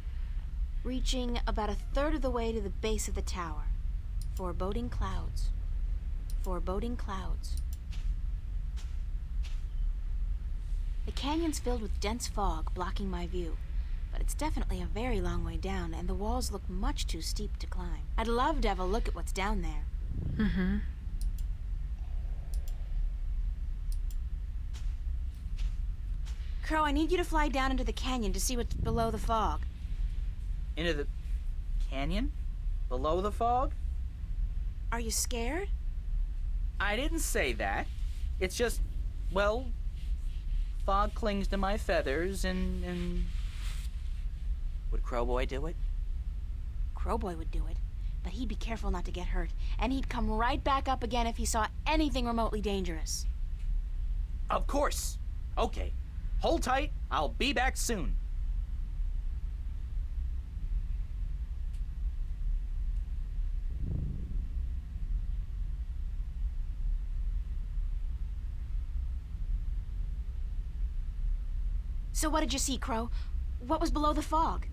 reaching about a third of the way to the base of the tower. Foreboding clouds. Foreboding clouds. The canyon's filled with dense fog, blocking my view. But it's definitely a very long way down, and the walls look much too steep to climb. I'd love to have a look at what's down there. Mm-hmm. Crow, I need you to fly down into the canyon to see what's below the fog. Into the canyon? Below the fog? Are you scared? I didn't say that. It's just, well, fog clings to my feathers and... Would Crowboy do it? Crowboy would do it, but he'd be careful not to get hurt, and he'd come right back up again if he saw anything remotely dangerous. Of course. Okay. Hold tight. I'll be back soon. So what did you see, Crow? What was below the fog?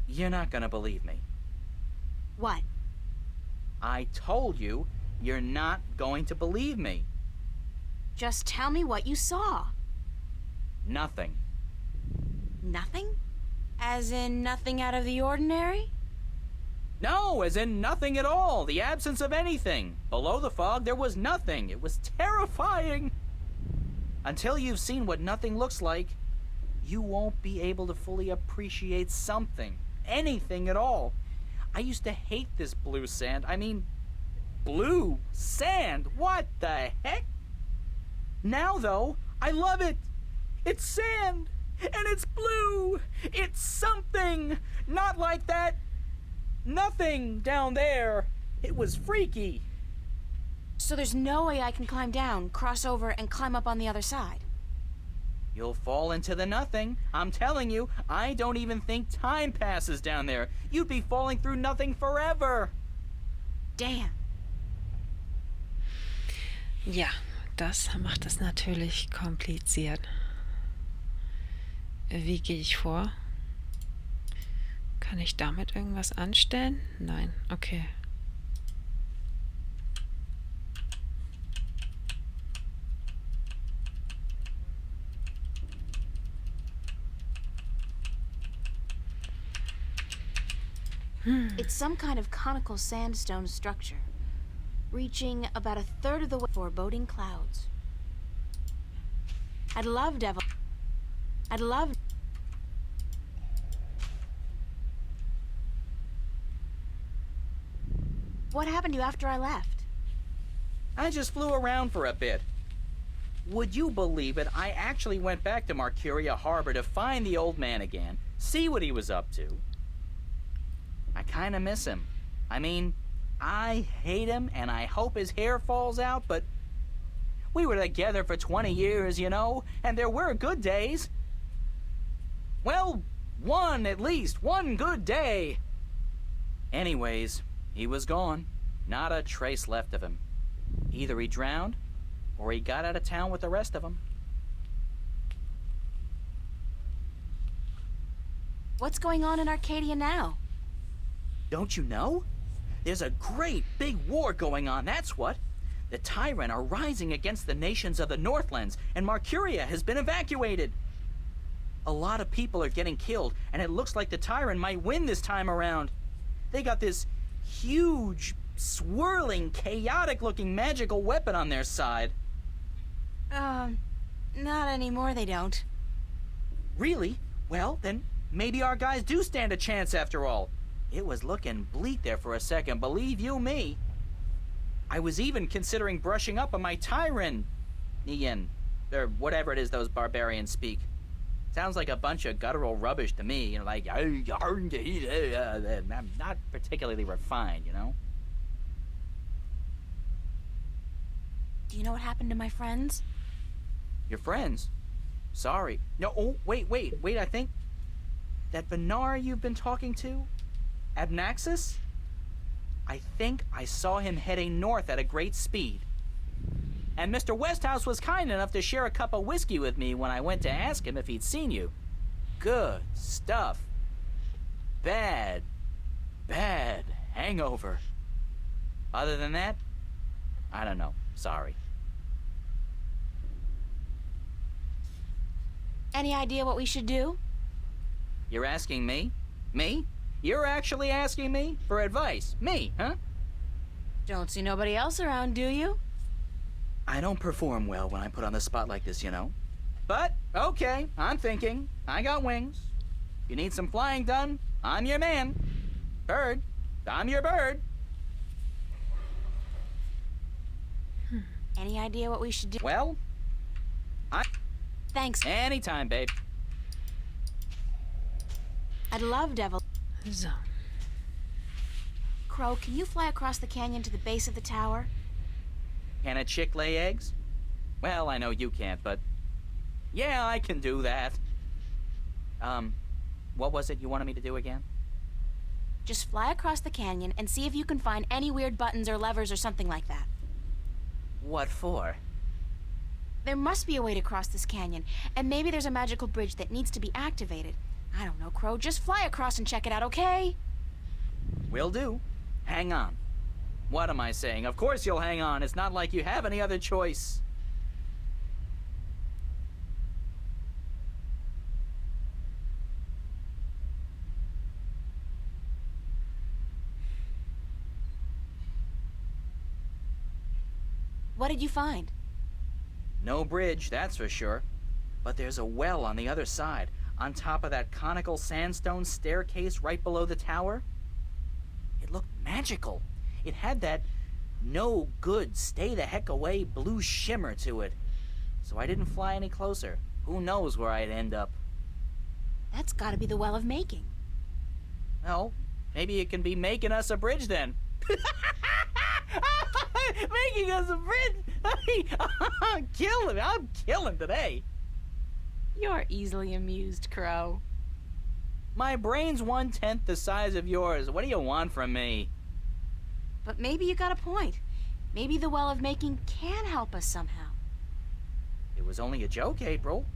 You're not gonna believe me. What? I told you, you're not going to believe me. Just tell me what you saw. Nothing. Nothing? As in nothing out of the ordinary? No, as in nothing at all. The absence of anything. Below the fog, there was nothing. It was terrifying. Until you've seen what nothing looks like, you won't be able to fully appreciate something. Anything at all. I used to hate this blue sand. I mean, blue sand? What the heck? Now, though, I love it. It's sand, and it's blue. It's something. Not like that nothing down there. It was freaky. So there's no way I can climb down, cross over, and climb up on the other side. You'll fall into the nothing. I'm telling you, I don't even think time passes down there. You'd be falling through nothing forever. Damn. Ja, das macht es natürlich kompliziert. Wie gehe ich vor? Kann ich damit irgendwas anstellen? Nein, okay. It's some kind of conical sandstone structure, reaching about a third of the way foreboding clouds. I'd love. What happened to you after I left? I just flew around for a bit. Would you believe it? I actually went back to Marcuria Harbor to find the old man again, see what he was up to. I kinda miss him. I mean, I hate him and I hope his hair falls out, but we were together for 20 years, you know, and there were good days. Well, at least one good day. Anyways, he was gone. Not a trace left of him. Either he drowned, or he got out of town with the rest of them. What's going on in Arcadia now? Don't you know? There's a great big war going on, that's what. The Tyrant are rising against the nations of the Northlands, and Marcuria has been evacuated. A lot of people are getting killed, and it looks like the Tyrant might win this time around. They got this huge, swirling, chaotic-looking magical weapon on their side. Not anymore, they don't. Really? Well, then maybe our guys do stand a chance after all. It was looking bleak there for a second, believe you me. I was even considering brushing up on my Tyrant, or whatever it is those barbarians speak. Sounds like a bunch of guttural rubbish to me, like, not particularly refined, you know? Do you know what happened to my friends? Your friends? Sorry. No, oh, wait, I think that Venar you've been talking to? Abnaxis? I think I saw him heading north at a great speed. And Mr. Westhouse was kind enough to share a cup of whiskey with me when I went to ask him if he'd seen you. Good stuff. Bad hangover. Other than that, I don't know. Sorry. Any idea what we should do? You're asking me? Me? You're actually asking me for advice? Me, huh? Don't see nobody else around, do you? I don't perform well when I'm put on the spot like this, you know. But, okay, I'm thinking. I got wings. You need some flying done? I'm your man. Bird, I'm your bird. Any idea what we should do? Well, Thanks. anytime, babe. I'd love Devil. So. Crow, can you fly across the canyon to the base of the tower? Can a chick lay eggs? Well, I know you can't, but yeah, I can do that. What was it you wanted me to do again? Just fly across the canyon and see if you can find any weird buttons or levers or something like that. What for? There must be a way to cross this canyon, and maybe there's a magical bridge that needs to be activated. I don't know, Crow. Just fly across and check it out, okay? Will do. Hang on. What am I saying? Of course you'll hang on. It's not like you have any other choice. What did you find? No bridge, that's for sure. But there's a well on the other side, on top of that conical sandstone staircase right below the tower. It looked magical. It had that no good, stay the heck away blue shimmer to it. So I didn't fly any closer. Who knows where I'd end up? That's gotta be the Well of Making. Well, maybe it can be making us a bridge then. Making us a bridge? I'm killing today. You're easily amused, Crow. My brain's 1/10 the size of yours. What do you want from me? But maybe you got a point. Maybe the Well of Making can help us somehow. It was only a joke, April.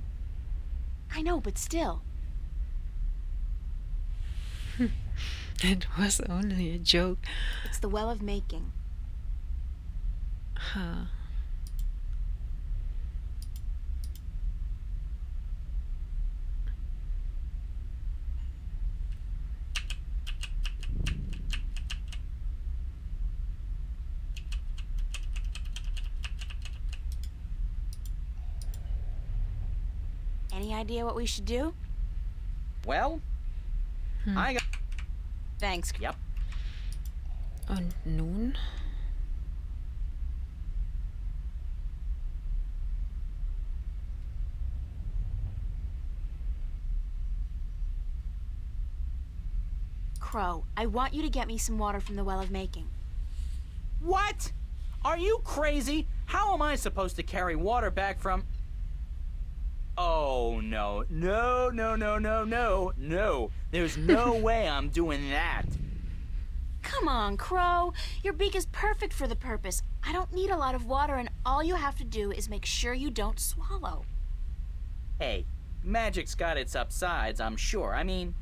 I know, but still. It was only a joke. It's the Well of Making. Huh. Any idea what we should do? Well, I got... Thanks. Yep. Und nun? Crow, I want you to get me some water from the Well of Making. What? Are you crazy? How am I supposed to carry water back from... Oh, no. No. There's no way I'm doing that. Come on, Crow. Your beak is perfect for the purpose. I don't need a lot of water, and all you have to do is make sure you don't swallow. Hey, magic's got its upsides, I'm sure. I mean,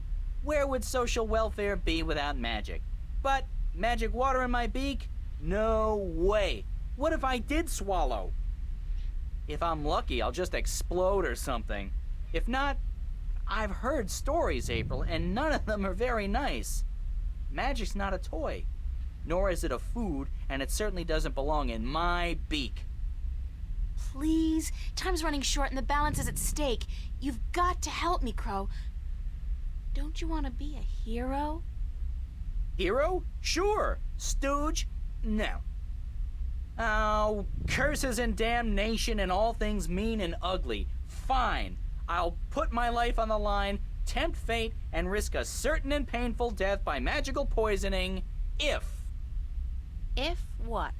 where would social welfare be without magic? But magic water in my beak? No way. What if I did swallow? If I'm lucky, I'll just explode or something. If not, I've heard stories, April, and none of them are very nice. Magic's not a toy, nor is it a food, and it certainly doesn't belong in my beak. Please, time's running short and the balance is at stake. You've got to help me, Crow. Don't you want to be a hero? Hero? Sure. Stooge? No. Oh, curses and damnation and all things mean and ugly. Fine. I'll put my life on the line, tempt fate, and risk a certain and painful death by magical poisoning if... If what?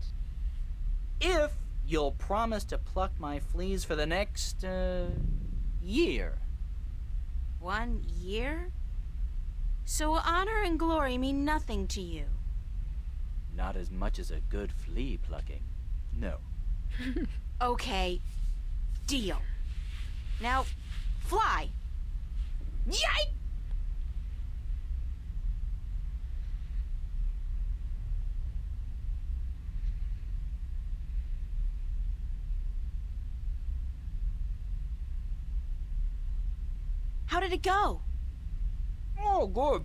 If you'll promise to pluck my fleas for the next, year. 1 year? So honor and glory mean nothing to you? Not as much as a good flea plucking. No. Okay, deal. Now, fly. Yike! How did it go? Oh, good.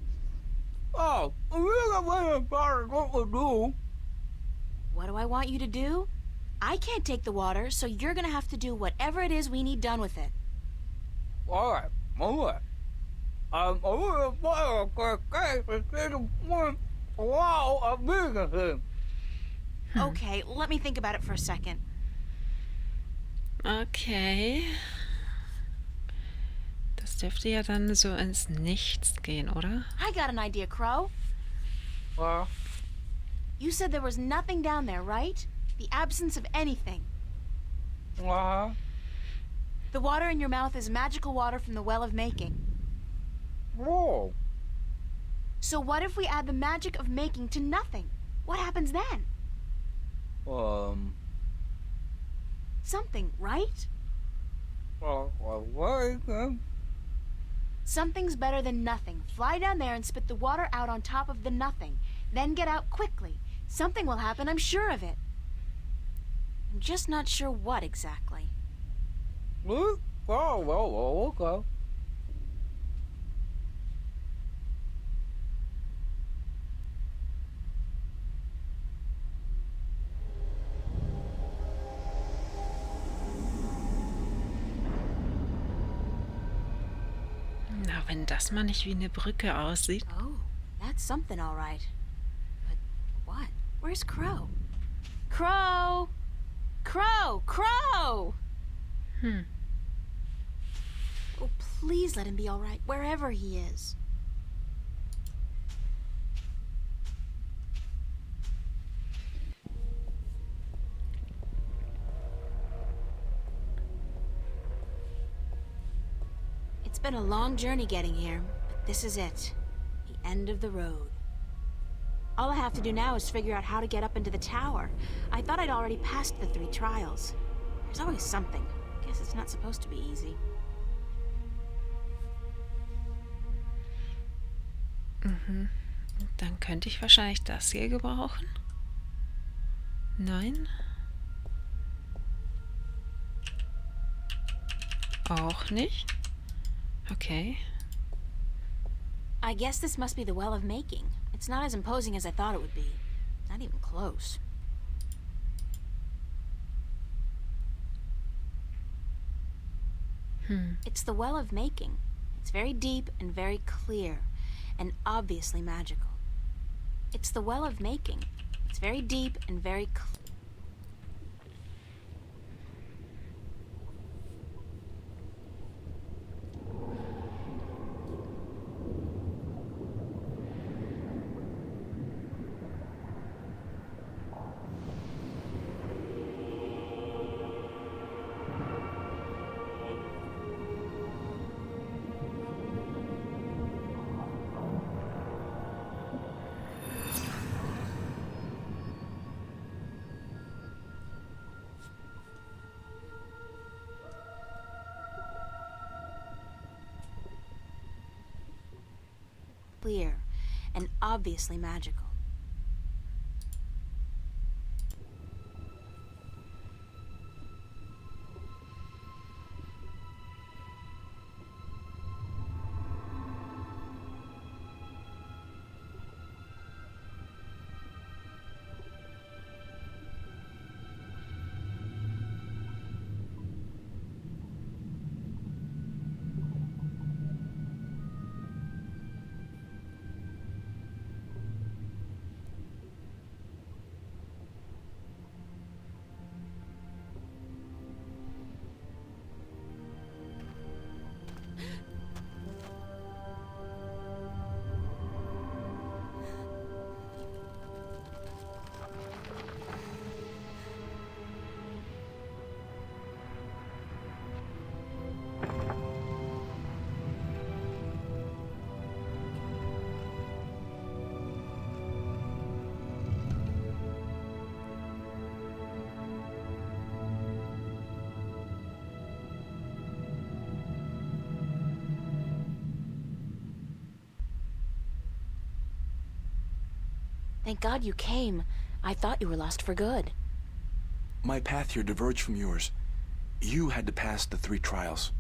Oh, what to do. What do I want you to do? I can't take the water, so you're gonna have to do whatever it is we need done with it. All right. Okay, let me think about it for a second. Okay. Das dürfte ja dann so ins Nichts gehen, oder? I got an idea, Crow. You said there was nothing down there, right? The absence of anything. The water in your mouth is magical water from the Well of Making. Whoa. So what if we add the magic of making to nothing? What happens then? Something, right? Something's better than nothing. Fly down there and spit the water out on top of the nothing. Then get out quickly. Something will happen, I'm sure of it. I'm just not sure what exactly. Okay. wenn das mal nicht wie eine Brücke aussieht. Oh, that's something, all right. But what? Where's Crow? Crow! Crow! Crow! Oh, please let him be all right, wherever he is. It's been a long journey getting here, but this is it. The end of the road. All I have to do now is figure out how to get up into the tower. I thought I'd already passed the 3 trials. There's always something. Guess it's not supposed to be easy. Dann könnte ich wahrscheinlich das hier gebrauchen. Nein. Auch nicht. Okay. I guess this must be the Well of Making. It's not as imposing as I thought it would be. Not even close. It's the Well of Making. It's very deep and very clear, and obviously magical. It's the Well of Making. It's very deep and very clear. Clear and obviously magical. Thank God you came. I thought you were lost for good. My path here diverged from yours. You had to pass the 3 trials.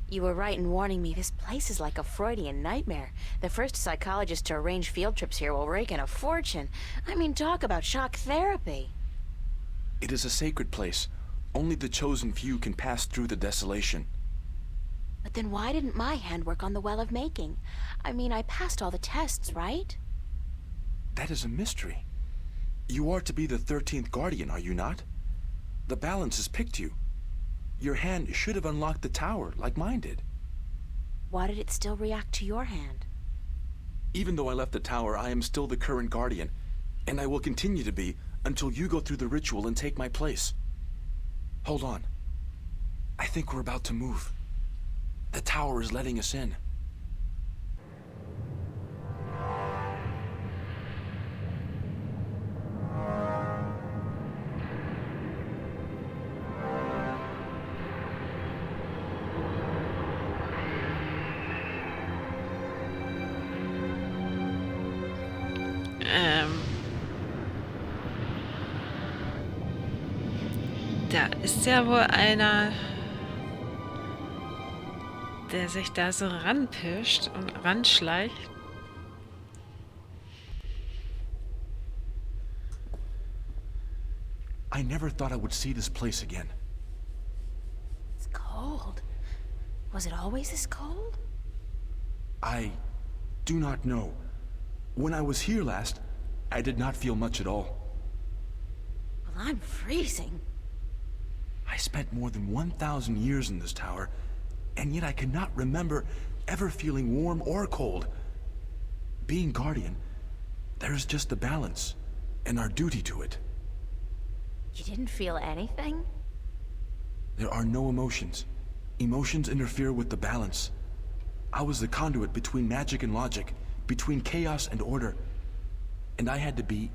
You were right in warning me. This place is like a Freudian nightmare. The first psychologist to arrange field trips here will rake in a fortune. I mean, talk about shock therapy. It is a sacred place. Only the chosen few can pass through the desolation. But then why didn't my hand work on the Well of Making? I mean, I passed all the tests, right? That is a mystery. You are to be the 13th Guardian, are you not? The balance has picked you. Your hand should have unlocked the tower, like mine did. Why did it still react to your hand? Even though I left the tower, I am still the current Guardian, and I will continue to be until you go through the ritual and take my place. Hold on. I think we're about to move. The tower is letting us in. Da ist ja wohl einer, der sich da so ranpirscht und ranschleicht. I never thought I would see this place again. It's cold. Was it always this cold? I do not know. When I was here last, I did not feel much at all. Well, I'm freezing. I spent more than 1,000 years in this tower, and yet I cannot remember ever feeling warm or cold. Being Guardian, there is just the balance, and our duty to it. You didn't feel anything? There are no emotions. Emotions interfere with the balance. I was the conduit between magic and logic, between chaos and order. And I had to be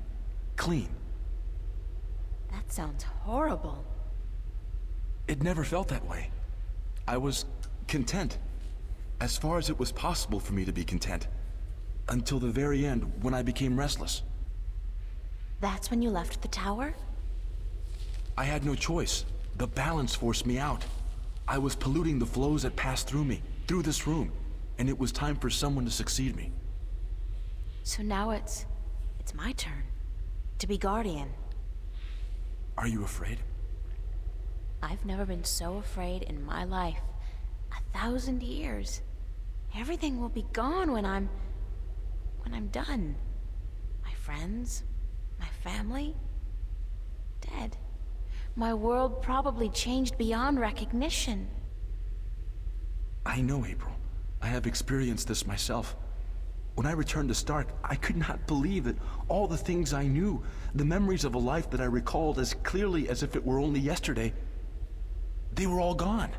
clean. That sounds horrible. It never felt that way. I was content, as far as it was possible for me to be content, until the very end when I became restless. That's when you left the tower? I had no choice. The balance forced me out. I was polluting the flows that passed through me, through this room, and it was time for someone to succeed me. So now it's my turn to be Guardian. Are you afraid? I've never been so afraid in my life. 1,000 years. Everything will be gone when I'm done. My friends, my family, dead. My world probably changed beyond recognition. I know, April. I have experienced this myself. When I returned to Stark, I could not believe that all the things I knew, the memories of a life that I recalled as clearly as if it were only yesterday, they were all gone.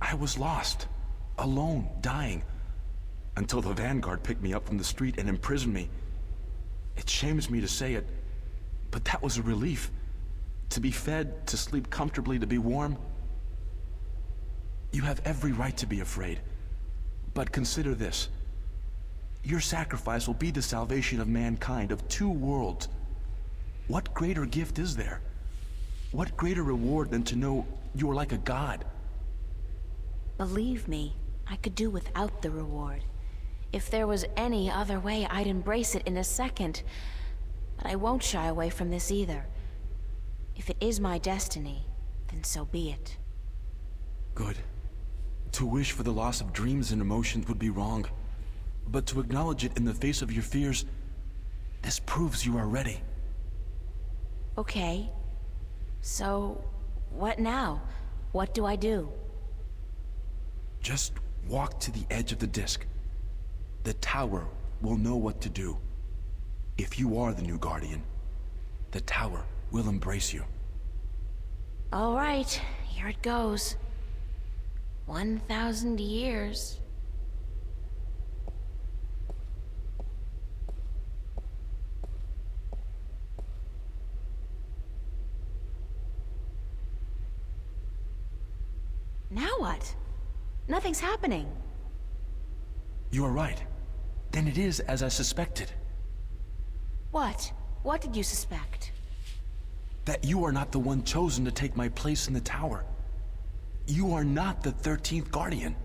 I was lost, alone, dying, until the Vanguard picked me up from the street and imprisoned me. It shames me to say it, but that was a relief. To be fed, to sleep comfortably, to be warm. You have every right to be afraid. But consider this. Your sacrifice will be the salvation of mankind, of two worlds. What greater gift is there? What greater reward than to know you are like a god? Believe me, I could do without the reward. If there was any other way, I'd embrace it in a second. But I won't shy away from this either. If it is my destiny, then so be it. Good. To wish for the loss of dreams and emotions would be wrong. But to acknowledge it in the face of your fears, this proves you are ready. Okay. So, what now? What do I do? Just walk to the edge of the disc. The tower will know what to do. If you are the new Guardian, the tower will embrace you. All right, here it goes. 1,000 years. Now what? Nothing's happening. You are right. Then it is as I suspected. What? What did you suspect? That you are not the one chosen to take my place in the tower. You are not the 13th Guardian.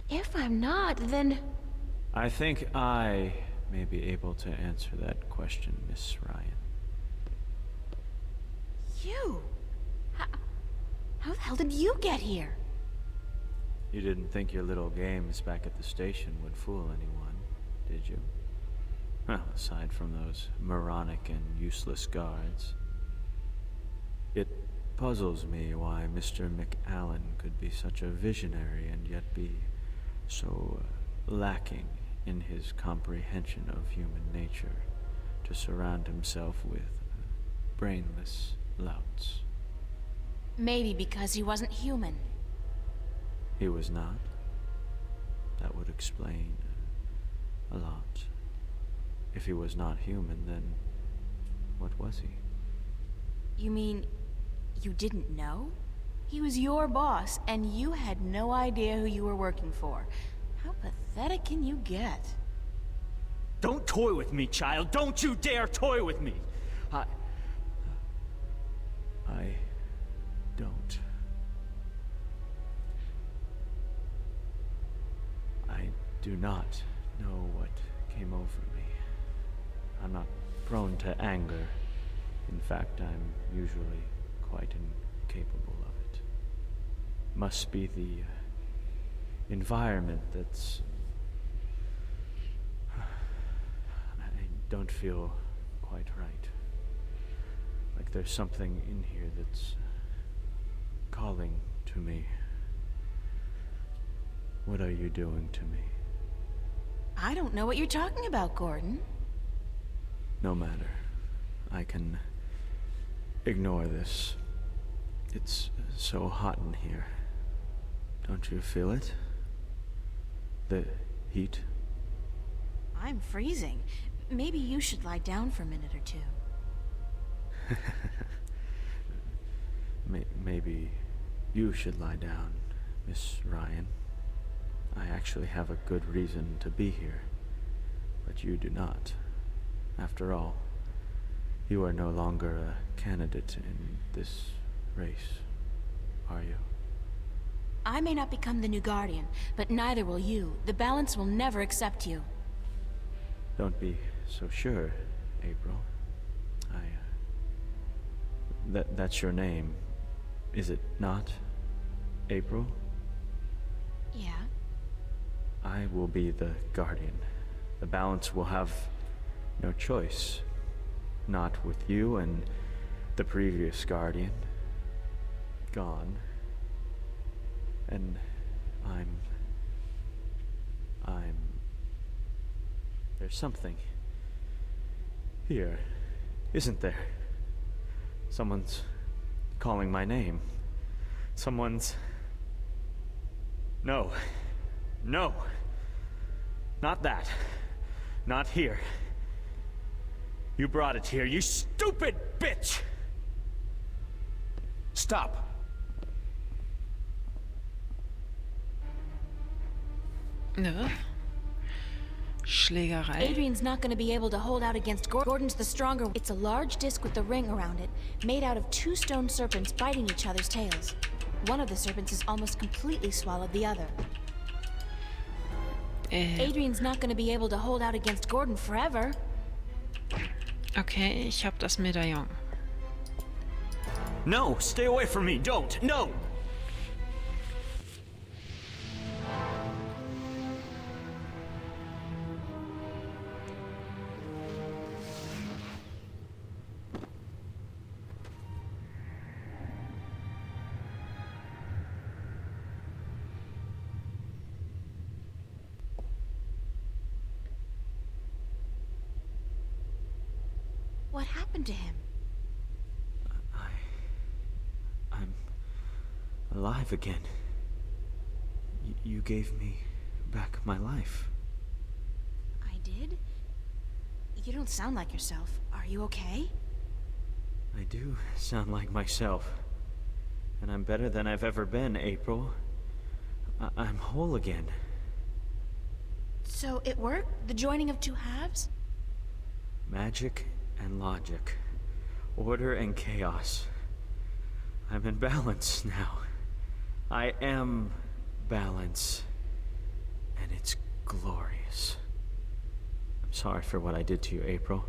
If I'm not, then... I think I may be able to answer that question, Miss Ryan. You? How the hell did you get here? You didn't think your little games back at the station would fool anyone, did you? Well, aside from those moronic and useless guards. It puzzles me why Mr. McAllen could be such a visionary and yet be so lacking in his comprehension of human nature to surround himself with brainless louts. Maybe because he wasn't human. He was not. That would explain a lot. If he was not human, then what was he? You mean you didn't know? He was your boss, and you had no idea who you were working for. How pathetic can you get? Don't toy with me, child. Don't you dare toy with me. I don't. I do not know what came over me. I'm not prone to anger. In fact, I'm usually quite incapable of it. Must be the environment that's... I don't feel quite right. Like there's something in here that's calling to me. What are you doing to me? I don't know what you're talking about, Gordon. No matter. I can ignore this. It's so hot in here. Don't you feel it? The heat? I'm freezing. Maybe you should lie down for a minute or two. Maybe you should lie down, Miss Ryan. I actually have a good reason to be here, but you do not. After all, you are no longer a candidate in this race, are you? I may not become the new Guardian, but neither will you. The Balance will never accept you. Don't be so sure, April. That's your name, is it not, April? Yeah. I will be the Guardian. The Balance will have no choice. Not with you and the previous Guardian gone. And there's something here, isn't there? Someone's calling my name. Someone's... No. No. Not that. Not here. You brought it here, you stupid bitch! Stop! Ne? Schlägerei. Adrian's not going to be able to hold out against Gordon's the stronger. It's a large disc with a ring around it, made out of two stone serpents biting each other's tails. One of the serpents has almost completely swallowed the other. Adrian's not going to be able to hold out against Gordon forever. Okay, ich hab das Medaillon. No, stay away from me, don't, no! What happened to him? I'm alive again. You gave me back my life. I did? You don't sound like yourself. Are you okay? I do sound like myself. And I'm better than I've ever been, April. I'm whole again. So it worked? The joining of two halves? Magic and logic. Order and chaos. I'm in balance now. I am balance. And it's glorious. I'm sorry for what I did to you, April.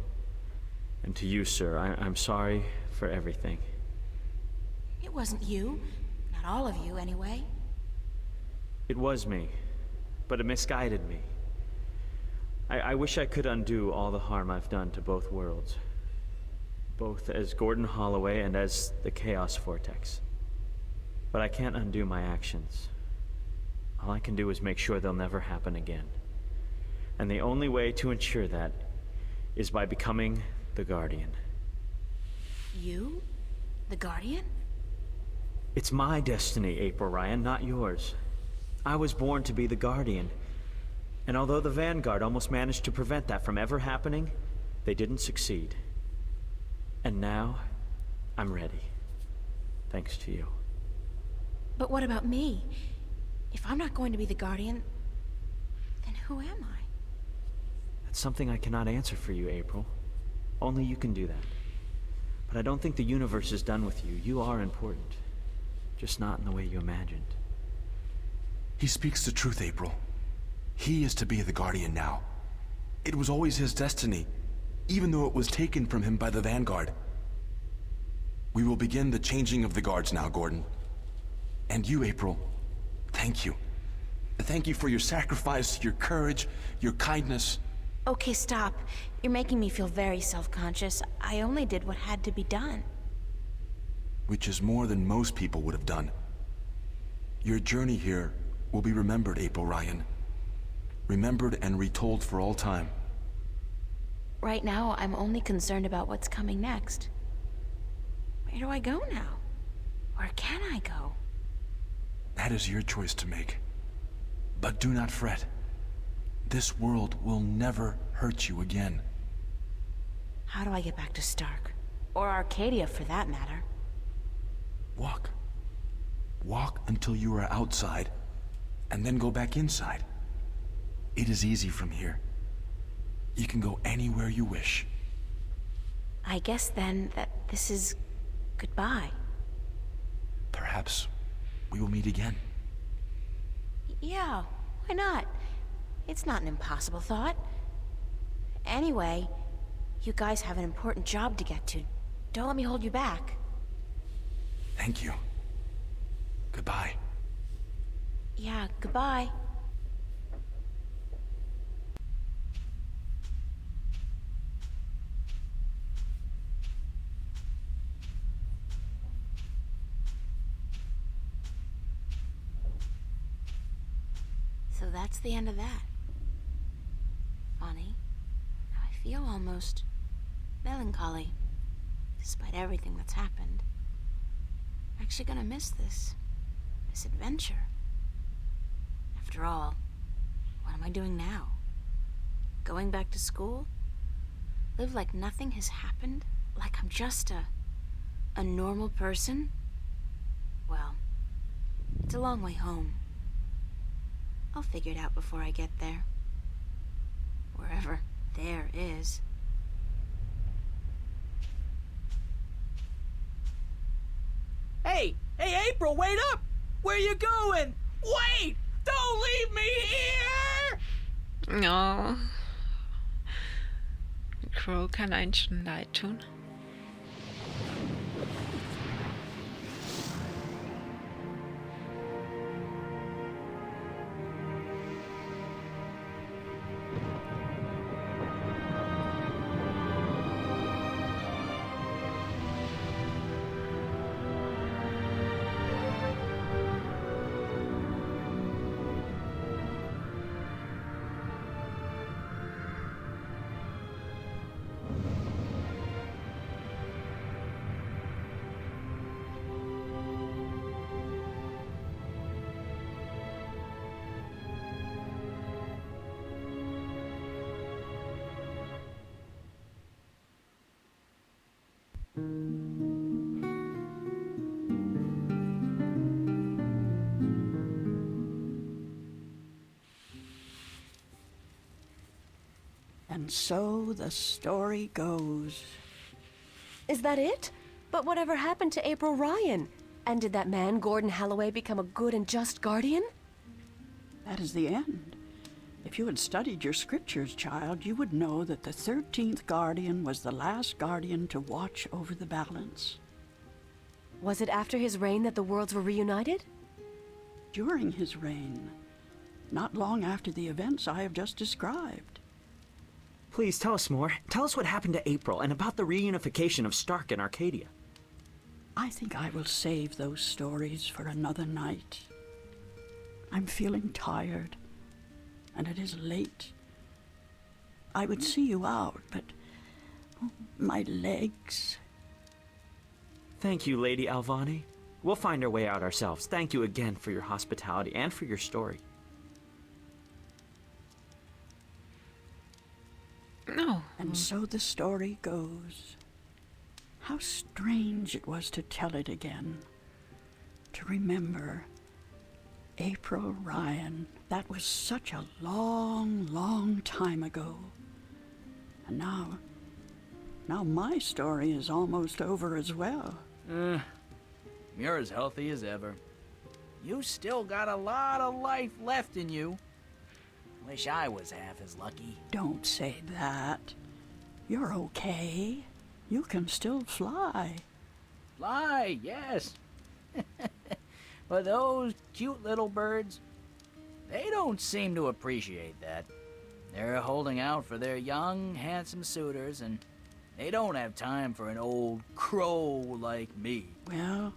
And to you, sir, I'm sorry for everything. It wasn't you. Not all of you, anyway. It was me, but it misguided me. I wish I could undo all the harm I've done to both worlds. Both as Gordon Holloway and as the Chaos Vortex. But I can't undo my actions. All I can do is make sure they'll never happen again. And the only way to ensure that is by becoming the Guardian. You? The Guardian? It's my destiny, April Ryan, not yours. I was born to be the Guardian. And although the Vanguard almost managed to prevent that from ever happening, they didn't succeed. And now, I'm ready. Thanks to you. But what about me? If I'm not going to be the Guardian, then who am I? That's something I cannot answer for you, April. Only you can do that. But I don't think the universe is done with you. You are important. Just not in the way you imagined. He speaks the truth, April. He is to be the Guardian now. It was always his destiny, even though it was taken from him by the Vanguard. We will begin the changing of the guards now, Gordon. And you, April, thank you. Thank you for your sacrifice, your courage, your kindness. Okay, stop. You're making me feel very self-conscious. I only did what had to be done. Which is more than most people would have done. Your journey here will be remembered, April Ryan. Remembered and retold for all time. Right now, I'm only concerned about what's coming next. Where do I go now? Where can I go? That is your choice to make. But do not fret. This world will never hurt you again. How do I get back to Stark? Or Arcadia, for that matter? Walk. Walk until you are outside, and then go back inside. It is easy from here. You can go anywhere you wish. I guess then that this is goodbye. Perhaps we will meet again. Yeah, why not? It's not an impossible thought. Anyway, you guys have an important job to get to. Don't let me hold you back. Thank you. Goodbye. Yeah, goodbye. So that's the end of that. Funny. I feel almost melancholy, despite everything that's happened. I'm actually gonna miss this adventure. After all, what am I doing now? Going back to school? Live like nothing has happened? Like I'm just a normal person? Well, it's a long way home. I'll figure it out before I get there. Wherever there is. Hey, April, wait up! Where you going? Wait! Don't leave me here! Oh. Crow kann einen schon leid tun. And so the story goes. Is that it? But whatever happened to April Ryan? And did that man, Gordon Holloway, become a good and just guardian? That is the end. If you had studied your scriptures, child, you would know that the 13th Guardian was the last Guardian to watch over the balance. Was it after his reign that the worlds were reunited? During his reign. Not long after the events I have just described. Please tell us more. Tell us what happened to April and about the reunification of Stark and Arcadia. I think I will save those stories for another night. I'm feeling tired, and it is late. I would see you out, but my legs... Thank you, Lady Alvani. We'll find our way out ourselves. Thank you again for your hospitality and for your story. No. And so the story goes. How strange it was to tell it again. To remember April Ryan. That was such a long, long time ago. And now my story is almost over as well. You're as healthy as ever. You still got a lot of life left in you. Wish I was half as lucky. Don't say that. You're okay. You can still fly. Fly, yes. But those cute little birds, They don't seem to appreciate that. They're holding out for their young, handsome suitors, and they don't have time for an old crow like me. Well,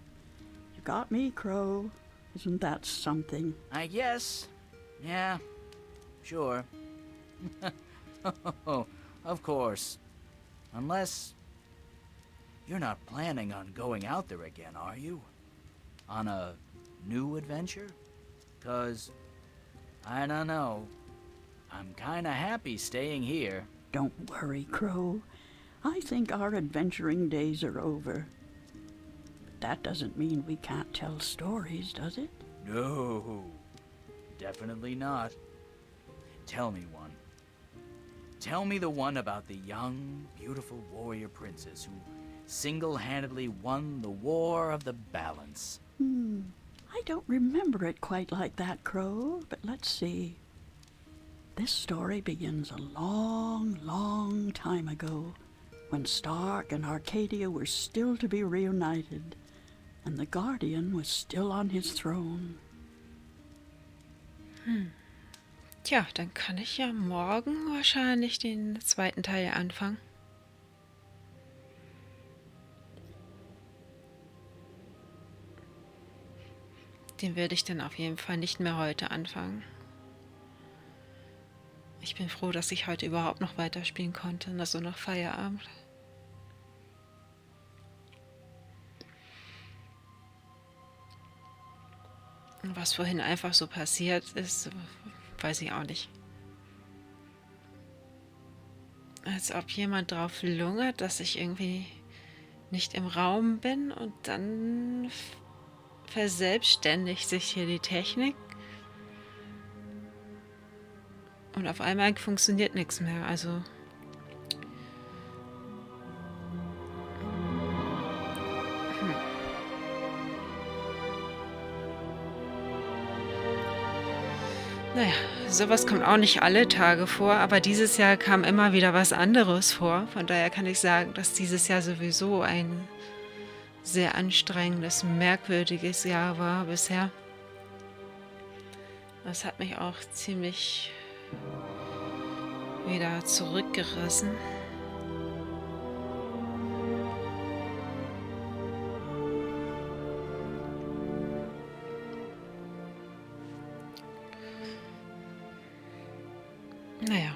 you got me, Crow. Isn't that something? I guess. Yeah, sure. Oh, of course. Unless you're not planning on going out there again, are you? On a new adventure? 'Cause, I don't know. I'm kinda happy staying here. Don't worry, Crow. I think our adventuring days are over. But that doesn't mean we can't tell stories, does it? No, definitely not. Tell me one. Tell me the one about the young, beautiful warrior princess who single-handedly won the War of the Balance. I don't remember it quite like that, Crow, but let's see. This story begins a long, long time ago, when Stark and Arcadia were still to be reunited, and the Guardian was still on his throne. Tja, dann kann ich ja morgen wahrscheinlich den zweiten Teil anfangen. Den werde ich dann auf jeden Fall nicht mehr heute anfangen. Ich bin froh, dass ich heute überhaupt noch weiterspielen konnte, also nach Feierabend. Und was vorhin einfach so passiert ist, weiß ich auch nicht. Als ob jemand drauf lungert, dass ich irgendwie nicht im Raum bin und dann verselbstständigt sich hier die Technik und auf einmal funktioniert nichts mehr. Also naja, sowas kommt auch nicht alle Tage vor, aber dieses Jahr kam immer wieder was anderes vor. Von daher kann ich sagen, dass dieses Jahr sowieso ein sehr anstrengendes, merkwürdiges Jahr war bisher. Das hat mich auch ziemlich wieder zurückgerissen. Naja.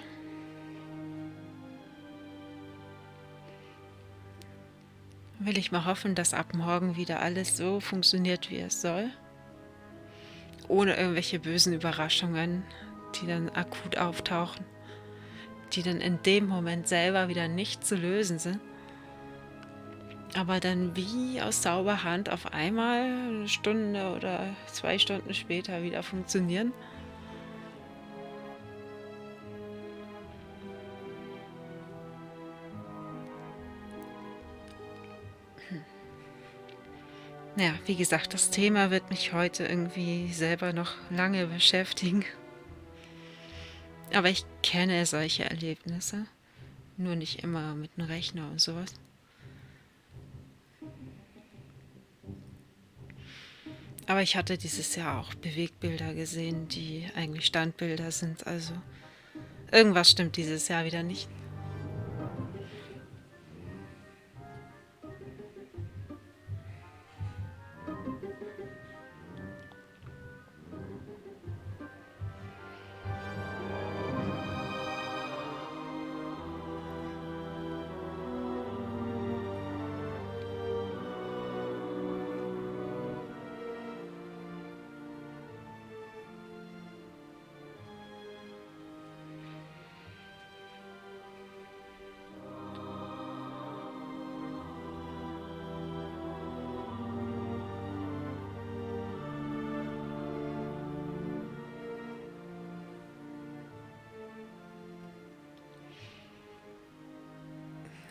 Will ich mal hoffen, dass ab morgen wieder alles so funktioniert, wie es soll. Ohne irgendwelche bösen Überraschungen, die dann akut auftauchen, die dann in dem Moment selber wieder nicht zu lösen sind. Aber dann wie aus Zauberhand auf einmal eine Stunde oder 2 Stunden später wieder funktionieren. Ja, wie gesagt, das Thema wird mich heute irgendwie selber noch lange beschäftigen. Aber ich kenne solche Erlebnisse. Nur nicht immer mit einem Rechner und sowas. Aber ich hatte dieses Jahr auch Bewegbilder gesehen, die eigentlich Standbilder sind. Also irgendwas stimmt dieses Jahr wieder nicht.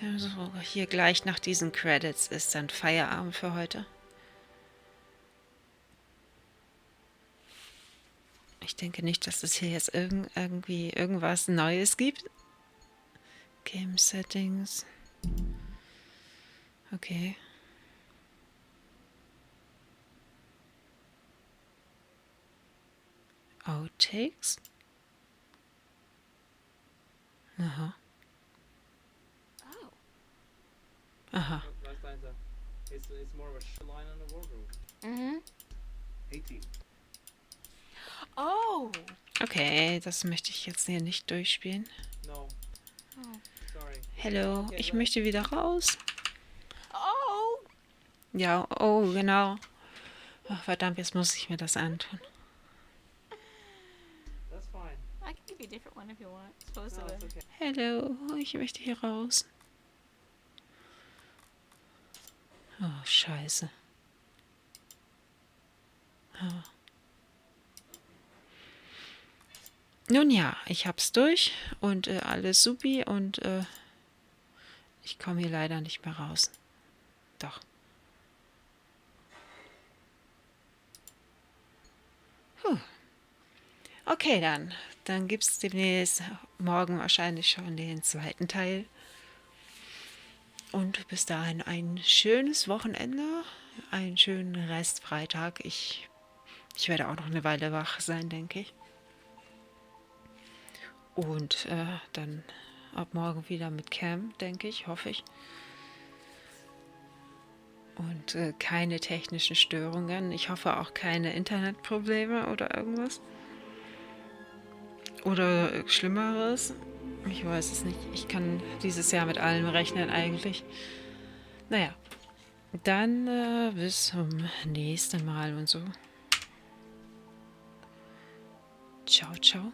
Also hier gleich nach diesen Credits ist dann Feierabend für heute. Ich denke nicht, dass es hier jetzt irgendwie irgendwas Neues gibt. Game Settings. Okay. Outtakes. Aha. Oh. Aha. Last line's it's more of a short line on the wardrobe. Mm-hmm. 18. Oh. Okay, das möchte ich jetzt hier nicht durchspielen. No. Oh. Sorry. Hello, Okay, ich but- möchte wieder raus. Oh. Ja, oh, genau. Ach, verdammt, jetzt muss ich mir das antun. That's fine. I can give you a different one if you want. Supposed No, to it's be. okay. Hello, ich möchte hier raus. Oh, scheiße. Oh. Nun ja, ich hab's durch und alles supi und ich komme hier leider nicht mehr raus. Doch. Puh. Okay, dann gibt's demnächst morgen wahrscheinlich schon den zweiten Teil. Und bis dahin ein schönes Wochenende, einen schönen Restfreitag. Ich werde auch noch eine Weile wach sein, denke ich. Und dann ab morgen wieder mit Cam, denke ich, hoffe ich. Und keine technischen Störungen. Ich hoffe auch keine Internetprobleme oder irgendwas. Oder Schlimmeres. Ich weiß es nicht. Ich kann dieses Jahr mit allem rechnen eigentlich. Naja, dann bis zum nächsten Mal und so. Ciao, ciao.